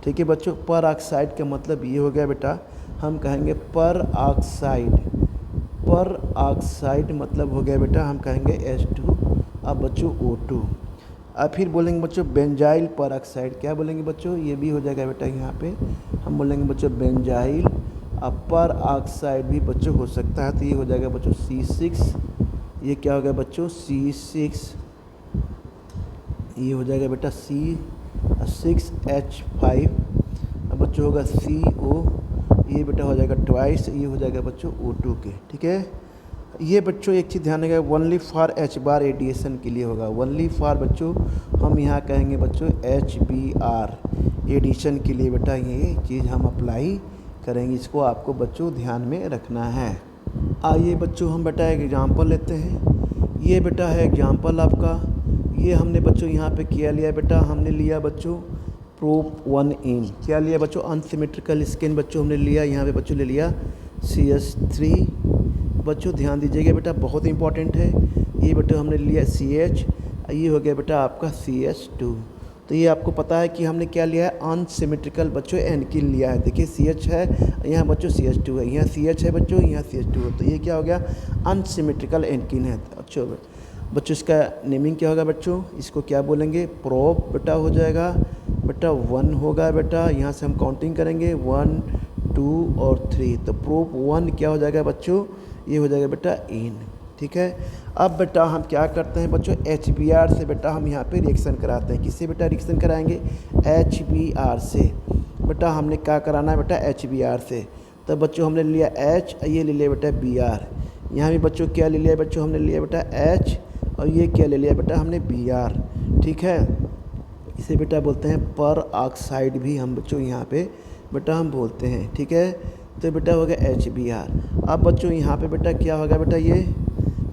ठीक है बच्चों। पर ऑक्साइड का मतलब ये हो गया बेटा, हम कहेंगे पर ऑक्साइड, पर ऑक्साइड मतलब हो गया बेटा हम कहेंगे H2, अब बच्चों O2। अब फिर बोलेंगे बच्चों बेंजाइल पर ऑक्साइड, क्या बोलेंगे बच्चों, ये भी हो जाएगा बेटा यहाँ पे हम बोलेंगे बच्चों बेंजाइल, अब पर ऑक्साइड भी बच्चों हो सकता है, तो ये हो जाएगा बच्चों C6, ये क्या हो गया बच्चों C6, ये हो जाएगा बेटा C6H5, अब बच्चों होगा CO, ये बेटा हो जाएगा ट्वाइस, ये हो जाएगा बच्चों O2 के, ठीक है। ये बच्चों एक चीज़ ध्यान रखिएगा, ओनली फॉर H बार एडिएशन के लिए होगा, ओनली फॉर बच्चों हम यहाँ कहेंगे बच्चों HBr एडिशन के लिए बेटा ये चीज़ हम अप्लाई करेंगे, इसको आपको बच्चों ध्यान में रखना है। आइए बच्चों हम बेटा एक एग्जांपल लेते हैं, ये बेटा है एग्जांपल आपका, ये हमने बच्चों यहाँ पे क्या लिया बेटा, हमने लिया बच्चों प्रोप 1N, क्या लिया बच्चों, अनसिमेट्रिकल स्किन बच्चों हमने लिया, यहाँ पे बच्चों ले लिया CH3, बच्चों ध्यान दीजिएगा बेटा बहुत इंपॉर्टेंट है, ये बेटा हमने लिया CH, ये हो गया बेटा आपका CH2, तो ये आपको पता है कि हमने क्या लिया है, अनसिमेट्रिकल बच्चों एल्कीन लिया है। देखिए CH है, यहाँ बच्चों CH2 है, यहाँ CH है बच्चों, यहाँ CH2 है, तो ये क्या हो गया, अनसिमेट्रिकल एल्कीन है। अच्छा बच्चों इसका नेमिंग क्या होगा बच्चों, इसको क्या बोलेंगे, प्रोप बेटा हो जाएगा बेटा 1 होगा बेटा, यहाँ से हम काउंटिंग करेंगे 1 2 और 3, तो प्रोप 1 क्या हो जाएगा बच्चों, ये हो जाएगा बेटा इन। ठीक है, अब बेटा हम क्या करते हैं बच्चों, HBr से बेटा हम यहाँ पे रिएक्शन कराते हैं। किससे बेटा रिएक्शन कराएंगे, HBr से। बेटा हमने क्या कराना है बेटा, HBr से। तो बच्चों हमने लिया H, ये ले लिया बेटा Br। यहाँ भी बच्चों क्या ले लिया बच्चों, हमने लिया बेटा H, और ये क्या ले लिया बेटा हमने Br। ठीक है, इसे बेटा बोलते हैं पर ऑक्साइड भी हम बच्चों यहाँ पे बेटा हम बोलते हैं। ठीक है, तो बेटा हो गया HBr। अब बच्चों यहाँ पे बेटा क्या होगा बेटा,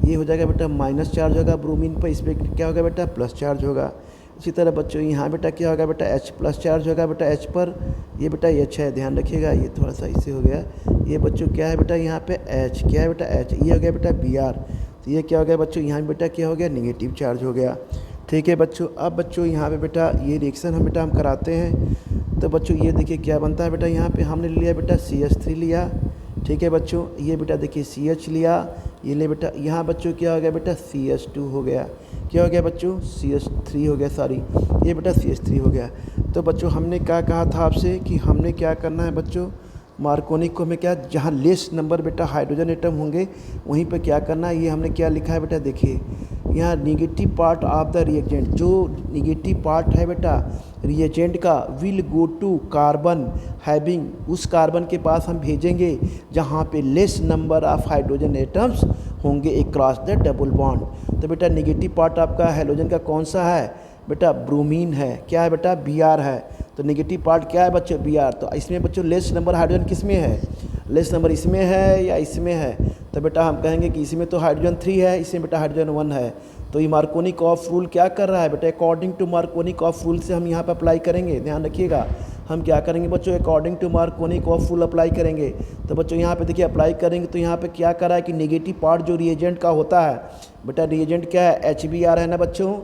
ये हो जाएगा बेटा माइनस चार्ज होगा ब्रोमीन पर, इस पर क्या होगा बेटा प्लस चार्ज होगा। इसी तरह बच्चों यहाँ बेटा क्या होगा बेटा H प्लस चार्ज होगा बेटा H पर, ये बेटा H है, ध्यान रखिएगा, ये थोड़ा सा इससे हो गया। ये बच्चों क्या है बेटा यहाँ पे H, क्या है बेटा H, ये हो गया बेटा Br। तो ये क्या हो गया बच्चों, यहाँ बेटा क्या हो गया, निगेटिव चार्ज हो गया। ठीक है बच्चों, अब बच्चों यहाँ पे बेटा ये रिएक्शन हम कराते हैं। तो बच्चों ये देखिए क्या बनता है बेटा, यहाँ पे हमने लिया बेटा CH3 लिया। ठीक है बच्चों, ये बेटा देखिए CH लिया, ये ले बेटा, यहाँ बच्चों क्या हो गया बेटा CH2 हो गया, क्या हो गया बच्चों CH3 हो गया, सॉरी ये बेटा CH3 हो गया। तो बच्चों हमने क्या कहा था आपसे कि हमने क्या करना है बच्चों, मार्कोनिक को हमें क्या, जहाँ लेस नंबर बेटा हाइड्रोजन एटम होंगे वहीं पे क्या करना है। ये हमने क्या लिखा है बेटा, देखिए यहाँ negative part of the reagent, जो निगेटिव पार्ट है बेटा रिएजेंट का, will go to carbon having, उस कार्बन के पास हम भेजेंगे जहाँ पे less number of hydrogen atoms होंगे अक्रॉस द डबल बॉन्ड। तो बेटा निगेटिव पार्ट आपका हाइड्रोजन का कौन सा है बेटा, ब्रोमीन है, क्या है बेटा Br है। तो निगेटिव पार्ट क्या है बच्चों, Br। तो इसमें बच्चों लेस नंबर हाइड्रोजन किस में है, लेस नंबर इसमें है या इसमें है। तो बेटा हम कहेंगे कि इसमें तो हाइड्रोजन 3 है, इसमें बेटा हाइड्रोजन 1 है। तो ये मार्कोनिक ऑफ रूल क्या कर रहा है बेटा, according to Markovnikov of rule से हम यहाँ पर अप्लाई करेंगे। ध्यान रखिएगा, हम क्या करेंगे बच्चों, according to Markovnikov of rule apply करेंगे। तो बच्चों यहाँ पे देखिए अप्लाई करेंगे, तो यहाँ पे क्या कर रहा है कि नेगेटिव पार्ट जो रिएजेंट का होता है बेटा, रिएजेंट क्या है HBr है ना बच्चों,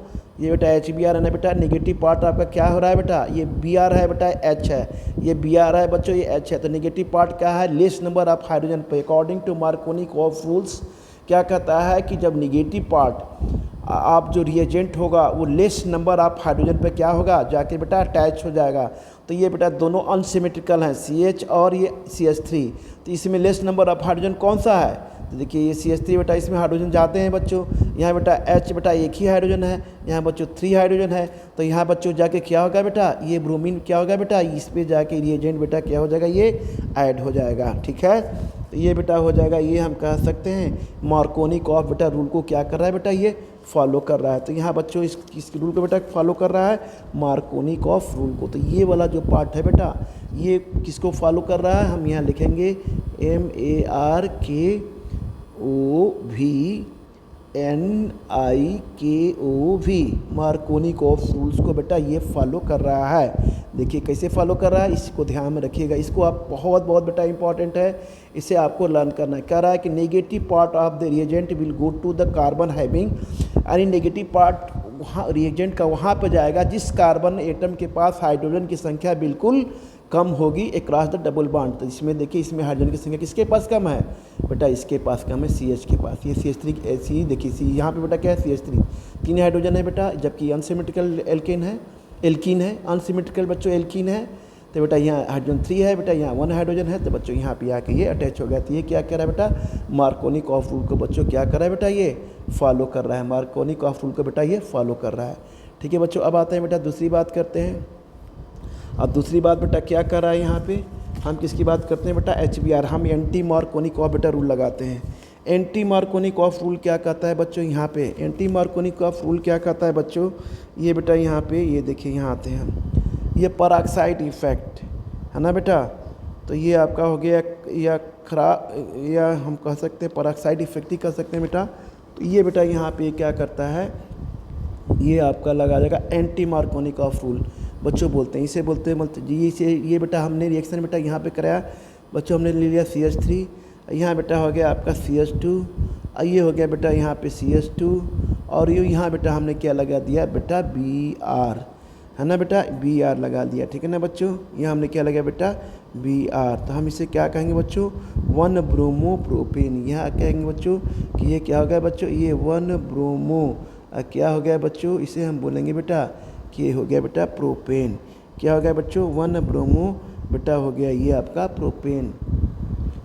ये बेटा HBr है ना बेटा, नेगेटिव पार्ट आपका क्या हो रहा है बेटा, ये Br है बेटा H है, ये Br है बच्चों, ये H है। तो नेगेटिव पार्ट क्या है, लेस नंबर ऑफ हाइड्रोजन पे। According to Markovnikov of rules क्या कहता है कि जब निगेटिव पार्ट आप जो रिएजेंट होगा वो लेस नंबर ऑफ हाइड्रोजन पे क्या होगा, जाके बेटा अटैच हो जाएगा। तो ये बेटा दोनों अनसिमेट्रिकल हैं, CH और ये CH3। तो इसमें लेस नंबर ऑफ हाइड्रोजन कौन सा है, तो देखिए ये CH3 बेटा, इसमें हाइड्रोजन जाते हैं बच्चों, यहाँ बेटा H बेटा एक ही हाइड्रोजन है, यहाँ बच्चों 3 हाइड्रोजन है। तो यहाँ बच्चों जाके क्या होगा बेटा, ये ब्रोमीन क्या होगा बेटा, इस पर जाके रिएजेंट बेटा क्या हो जाएगा, ये ऐड हो जाएगा। ठीक है, तो ये बेटा हो जाएगा, ये हम कह सकते हैं मार्कोनिक ऑफ बेटा रूल को क्या कर रहा है बेटा, ये फॉलो कर रहा है। तो यहाँ बच्चों इस रूल को बेटा फॉलो कर रहा है, मार्कोनिक ऑफ रूल को। तो ये वाला जो पार्ट है बेटा, ये किसको फॉलो कर रहा है, हम यहाँ लिखेंगे MARKOVNIKOV, मार्कोनिक ऑफ रूल्स को बेटा ये फॉलो कर रहा है। देखिए कैसे फॉलो कर रहा है, इसको ध्यान में रखिएगा, इसको आप बहुत बेटा इंपॉर्टेंट है, इसे आपको लर्न करना है। कह रहा है कि negative part of the reagent will go to the carbon having, यानी नेगेटिव पार्ट वहाँ रिएजेंट का वहाँ पर जाएगा जिस कार्बन एटम के पास हाइड्रोजन की संख्या बिल्कुल कम होगी अक्रॉस द डबल बॉन्ड। तो इसमें देखिए, इसमें हाइड्रोजन की संख्या किसके पास कम है बेटा, इसके पास कम है, CH के पास। ये CH3 ऐसी देखिए, यहाँ पे बेटा क्या है, CH3 3 हाइड्रोजन है बेटा, जबकि अनसिमेट्रिकल एल्केन है, अनसिमेट्रिकल बच्चों एल्कीन है। तो बेटा यहाँ हाइड्रोजन 3 है बेटा, यहाँ 1 हाइड्रोजन है, तो बच्चों यहाँ पे आके ये अटैच हो गया। तो ये क्या कर रहा है बेटा, मार्कोनिक ऑफ रूल को बच्चों क्या कर रहा है बेटा, ये फॉलो कर रहा है, मार्कोनिक ऑफ रूल को बेटा ये फॉलो कर रहा है। ठीक है बच्चों, अब आते हैं बेटा दूसरी बात करते हैं। अब दूसरी बात बेटा क्या कर रहा है, यहाँ पे हम किसकी बात करते हैं बेटा, HBr। हम एंटी मार्कोनिक ऑफ बेटा रूल लगाते हैं। एंटी मार्कोनिक ऑफ रूल क्या कहता है बच्चों, यहाँ पे एंटी मार्कोनिक ऑफ रूल क्या कहता है बच्चों, ये बेटा यहाँ पे ये देखिए, यहाँ आते हैं हम, ये परऑक्साइड इफेक्ट है ना बेटा। तो ये आपका हो गया, या हम कह सकते हैं परऑक्साइड इफेक्ट ही कह सकते हैं बेटा। तो ये बेटा यहाँ पे क्या करता है, ये आपका लगा जाएगा एंटी मार्कोनिक ऑफ रूल बच्चों बोलते हैं, इसे बोलते हैं जी। इसे ये बेटा हमने रिएक्शन बेटा यहाँ पे कराया बच्चों, हमने ले लिया CH3, यहाँ बेटा हो गया आपका CH2, ये हो गया बेटा यहाँ पे CH2, और ये यहाँ बेटा हमने क्या लगा दिया बेटा Br, है ना बेटा, बी आर लगा दिया, ठीक है ना बच्चों। यहाँ हमने क्या लगाया बेटा, बी आर। तो हम इसे क्या कहेंगे बच्चों, 1 ब्रोमो प्रोपेन। यहाँ कहेंगे बच्चों कि ये क्या हो गया बच्चों, ये 1 ब्रोमो क्या हो गया बच्चों, इसे हम बोलेंगे बेटा कि ये हो गया बेटा प्रोपेन। क्या हो गया बच्चों, 1 ब्रोमो बेटा हो गया ये आपका प्रोपेन।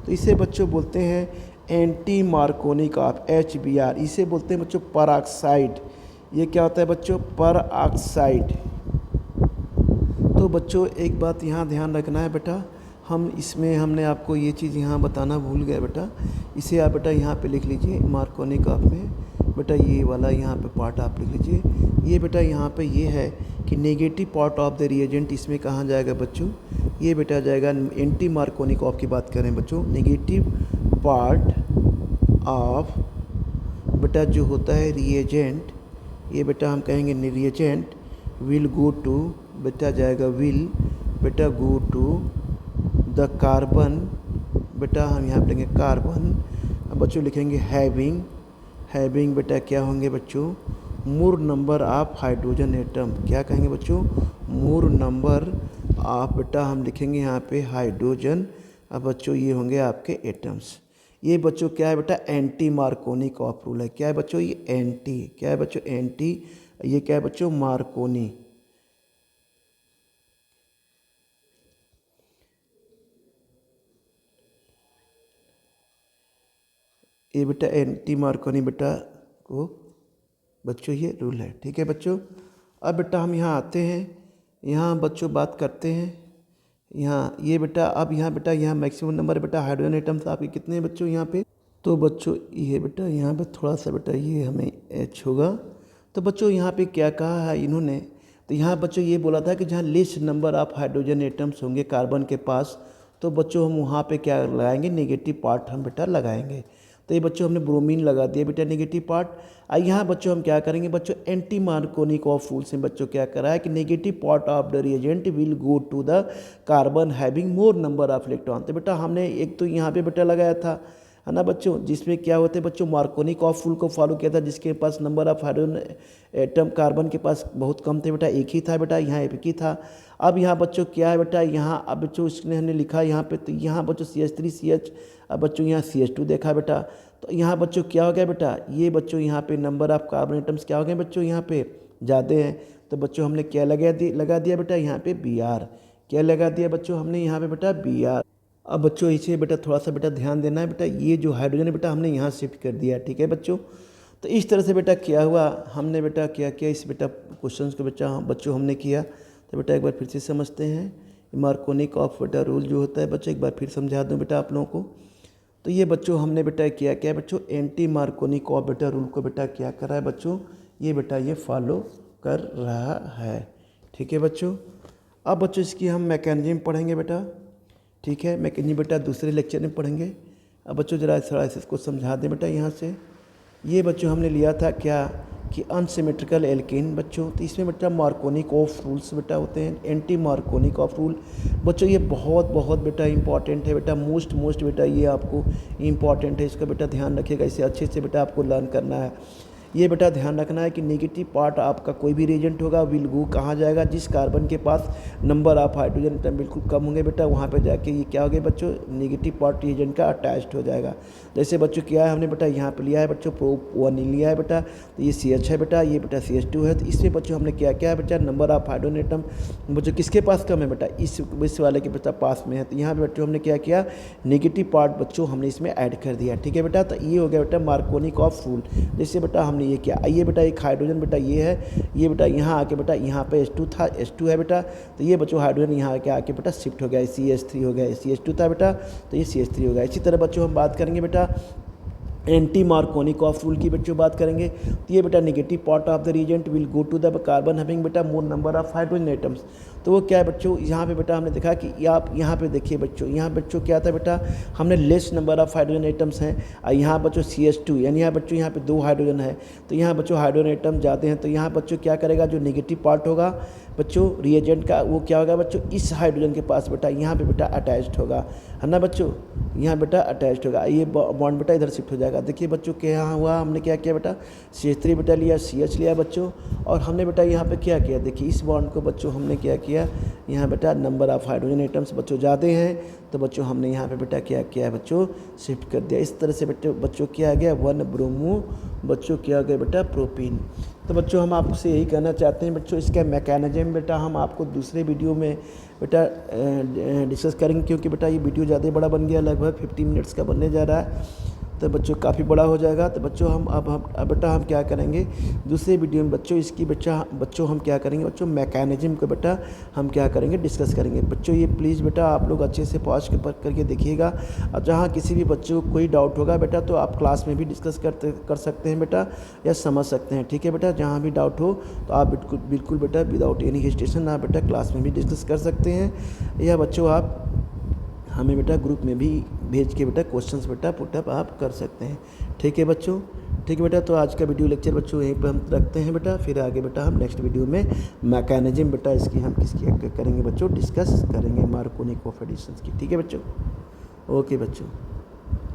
तो इसे बच्चों बोलते हैं एंटी मार्कोनिक ऑफ HBr। इसे बोलते हैं बच्चों पर ऑक्साइड। ये क्या होता है बच्चों, पर ऑक्साइड। तो बच्चों एक बात यहाँ ध्यान रखना है बेटा, हम इसमें हमने आपको ये चीज़ यहाँ बताना भूल गए बेटा। इसे आप बेटा यहाँ पे लिख लीजिए मार्कोनिक ऑफ में बेटा, ये वाला यहाँ पे पार्ट आप लिख लीजिए। ये बेटा यहाँ पे ये है कि negative part of the reagent इसमें कहाँ जाएगा बच्चों, ये बेटा जाएगा एंटी मार्कोनिक ऑफ की बात करें बच्चों, नेगेटिव पार्ट ऑफ बेटा जो होता है रिएजेंट, ये बेटा हम कहेंगे रिएजेंट विल गो टू बेटा जाएगा विल बेटा गो टू द कार्बन। बेटा हम यहाँ पे लेंगे कार्बन। अब बच्चों लिखेंगे हैविंग बेटा क्या होंगे बच्चों, मोर नंबर ऑफ हाइड्रोजन एटम। क्या कहेंगे बच्चों, मोर नंबर ऑफ बेटा हम लिखेंगे यहाँ पे हाइड्रोजन। अब बच्चों ये होंगे आपके एटम्स। ये बच्चों क्या है बेटा, एंटी मार्कोनिक ऑफ रूल है। क्या है बच्चों, ये एंटी, क्या है बच्चों एंटी, ये क्या है बच्चों मार्कोनी। ये बेटा एंटी मार्कोनी बेटा को बच्चों ये रूल है, ठीक है बच्चों। अब बेटा हम यहाँ आते हैं, यहाँ बच्चों बात करते हैं यहाँ ये बेटा। अब यहाँ बेटा यहाँ मैक्सिमम नंबर बेटा हाइड्रोजन एटम्स आपके कितने हैं बच्चों यहाँ पे, तो बच्चों ये बेटा यहाँ पे थोड़ा सा बेटा ये हमें H होगा। तो बच्चों यहाँ पे क्या कहा है इन्होंने, तो यहाँ बच्चों ये बोला था कि जहाँ list number of hydrogen atoms होंगे कार्बन के पास, तो बच्चों हम वहाँ पे क्या लगाएंगे, नेगेटिव पार्ट हम बेटा लगाएंगे। तो ये बच्चों हमने ब्रोमीन लगा दिया बेटा नेगेटिव पार्ट। यहाँ बच्चों हम क्या करेंगे बच्चों, एंटी मार्कोनिक ऑफ रूल से बच्चों क्या करा है कि negative part of the reagent will go to the carbon having more number of electron. तो बेटा हमने एक तो यहाँ पे बेटा लगाया था, है ना बच्चों, जिसमें क्या होते हैं बच्चों मार्कोनिक ऑफ रूल को फॉलो किया था, जिसके पास number of hydrogen atom carbon के पास बहुत कम थे बेटा, एक ही था बेटा, यहाँ एक ही था। अब यहाँ बच्चों क्या है बेटा, यहाँ अब बच्चों इसने हमने लिखा यहाँ पे, तो यहाँ बच्चों CH3CH, अब बच्चों यहाँ CH2 देखा बेटा। तो यहाँ बच्चों क्या हो गया बेटा, ये बच्चों यहाँ पे नंबर ऑफ कार्बन एटम्स क्या हो गए बच्चों यहाँ पे ज़्यादा हैं। तो बच्चों हमने क्या लगा दिया बेटा यहाँ पे Br। क्या लगा दिया बच्चों हमने यहाँ पे बेटा Br। अब बच्चों इसे बेटा थोड़ा सा बेटा ध्यान देना है बेटा, ये जो हाइड्रोजन है बेटा हमने यहाँ शिफ्ट कर दिया, ठीक है बच्चों। तो इस तरह से बेटा क्या हुआ, हमने बेटा क्या किया इस बेटा क्वेश्चन को बेटा बच्चों हमने किया। तो बेटा एक बार फिर से समझते हैं, मार्कोनिक ऑफ बेटा रूल जो होता है बच्चों, एक बार फिर समझा दूँ बेटा आप लोगों को। तो ये बच्चों हमने बेटा किया क्या बच्चों, एंटी मार्कोनिक ऑफ बेटा रूल को बेटा क्या कर रहा है बच्चों, ये बेटा ये फॉलो कर रहा है, ठीक है बच्चों। अब बच्चों इसकी हम मैकेनिज्म पढ़ेंगे बेटा, ठीक है, मैकेनिज्म बेटा दूसरे लेक्चर में पढ़ेंगे। अब बच्चों ज़रा थोड़ा सा इसको समझा दें बेटा यहाँ से। ये बच्चों हमने लिया था क्या कि अनसिमेट्रिकल एल्केन बच्चों, तो इसमें बेटा मार्कोनिक ऑफ रूल्स बेटा होते हैं, एंटी मार्कोनिक ऑफ रूल बच्चों ये बहुत बेटा इंपॉर्टेंट है बेटा, मोस्ट बेटा ये आपको इंपॉर्टेंट है, इसका बेटा ध्यान रखिएगा, इसे अच्छे से बेटा आपको लर्न करना है। ये बेटा ध्यान रखना है कि नेगेटिव पार्ट आपका कोई भी रिएजेंट होगा विल गो कहाँ जाएगा, जिस कार्बन के पास नंबर ऑफ हाइड्रोजन एटम बिल्कुल कम होंगे बेटा वहाँ पे जाके ये क्या हो गया बच्चों, नेगेटिव पार्ट रिएजेंट का अटैच्ड हो जाएगा। जैसे बच्चों क्या है हमने बेटा यहाँ पे लिया है बच्चों प्रो1 लिया है बेटा, तो ये CH है बेटा, ये बेटा CH2 है। तो इसमें बच्चों हमने क्या है बेटा, नंबर ऑफ हाइड्रोजन एटम बच्चों किसके पास कम है बेटा, इस वाले के बेटा पास में है। तो यहाँ पे बच्चों हमने क्या किया, नेगेटिव पार्ट बच्चों हमने इसमें ऐड कर दिया, ठीक है बेटा। तो ये हो गया बेटा मार्कोनिक ऑफ रूल। जैसे बेटा हमने ये किया, ये बेटा एक हाइड्रोजन बेटा ये है, ये बेटा यहाँ आके बेटा यहाँ पे H2 था, H2 है बेटा, तो ये बच्चों हाइड्रोजन यहाँ आके बेटा शिफ्ट हो गया, CH3 हो गया, CH2 था बेटा तो ये CH3 हो गया। इसी तरह बच्चों हम बात करेंगे बेटा एंटी मार्कोनिक ऑफ रूल की बच्चों बात करेंगे। तो ये बेटा negative part of the reagent will go to the carbon having बेटा more number of hydrogen atoms. तो वो क्या है बच्चों, यहाँ पे बेटा हमने देखा कि आप यहाँ पे देखिए बच्चों, यहाँ बच्चों क्या था बेटा, हमने less number of hydrogen atoms हैं, और यहाँ बच्चों CH2 यानी यहाँ बच्चों यहाँ पे 2 हाइड्रोजन है, तो यहाँ बच्चों हाइड्रोजन एटम जाते हैं। तो यहाँ बच्चों क्या करेगा, जो नेगेटिव पार्ट होगा बच्चों रिएजेंट का वो क्या होगा बच्चों, इस हाइड्रोजन के पास बेटा यहाँ पे बेटा अटैच्ड होगा, है ना बच्चों, यहाँ बेटा अटैच्ड होगा, ये बॉन्ड बेटा इधर शिफ्ट हो जाएगा। देखिए बच्चों क्या यहाँ हुआ, हमने क्या किया बेटा, CH3 बेटा लिया, CH लिया बच्चों, और हमने बेटा यहाँ पे क्या किया, देखिए इस बॉन्ड को बच्चों हमने क्या किया, यहाँ बेटा नंबर ऑफ हाइड्रोजन एटम्स बच्चों ज़्यादा हैं तो बच्चों हमने यहाँ पे बेटा क्या किया है बच्चों, शिफ्ट कर दिया। इस तरह से बच्चों क्या आ गया, 1 ब्रोमो बच्चों क्या आ गया बेटा, प्रोपीन। तो बच्चों हम आपसे यही कहना चाहते हैं बच्चों, इसका मैकेनिज्म बेटा हम आपको दूसरे वीडियो में बेटा डिस्कस करेंगे, क्योंकि बेटा ये वीडियो ज़्यादा बड़ा बन गया, लगभग 15 मिनट्स का बनने जा रहा है, तो बच्चों काफ़ी बड़ा हो जाएगा। तो बच्चों हम अब बेटा हम क्या करेंगे दूसरे वीडियो में बच्चों, इसकी बच्चों हम क्या करेंगे बच्चों, मैकेनिज्म को बेटा हम क्या करेंगे, डिस्कस करेंगे। बच्चों ये प्लीज़ बेटा आप लोग अच्छे से पॉज करके देखिएगा, और जहाँ किसी भी बच्चों को कोई डाउट होगा बेटा तो आप क्लास में भी डिस्कस कर सकते हैं बेटा, या समझ सकते हैं, ठीक है बेटा। जहाँ भी डाउट हो तो आप बिल्कुल बेटा विदाउट एनी हेजिटेशन आप बेटा क्लास में भी डिस्कस कर सकते हैं, या बच्चों आप हमें बेटा ग्रुप में भी भेज के बेटा क्वेश्चंस बेटा पुटअप आप कर सकते हैं, ठीक है बच्चों। ठीक है बेटा, तो आज का वीडियो लेक्चर बच्चों यहीं पर हम रखते हैं बेटा, फिर आगे बेटा हम नेक्स्ट वीडियो में मैकेनिज्म बेटा इसकी हम किसकी करेंगे बच्चों, डिस्कस करेंगे मार्कोनी कोएफिशिएंट्स की, ठीक है बच्चों। ओके बच्चों।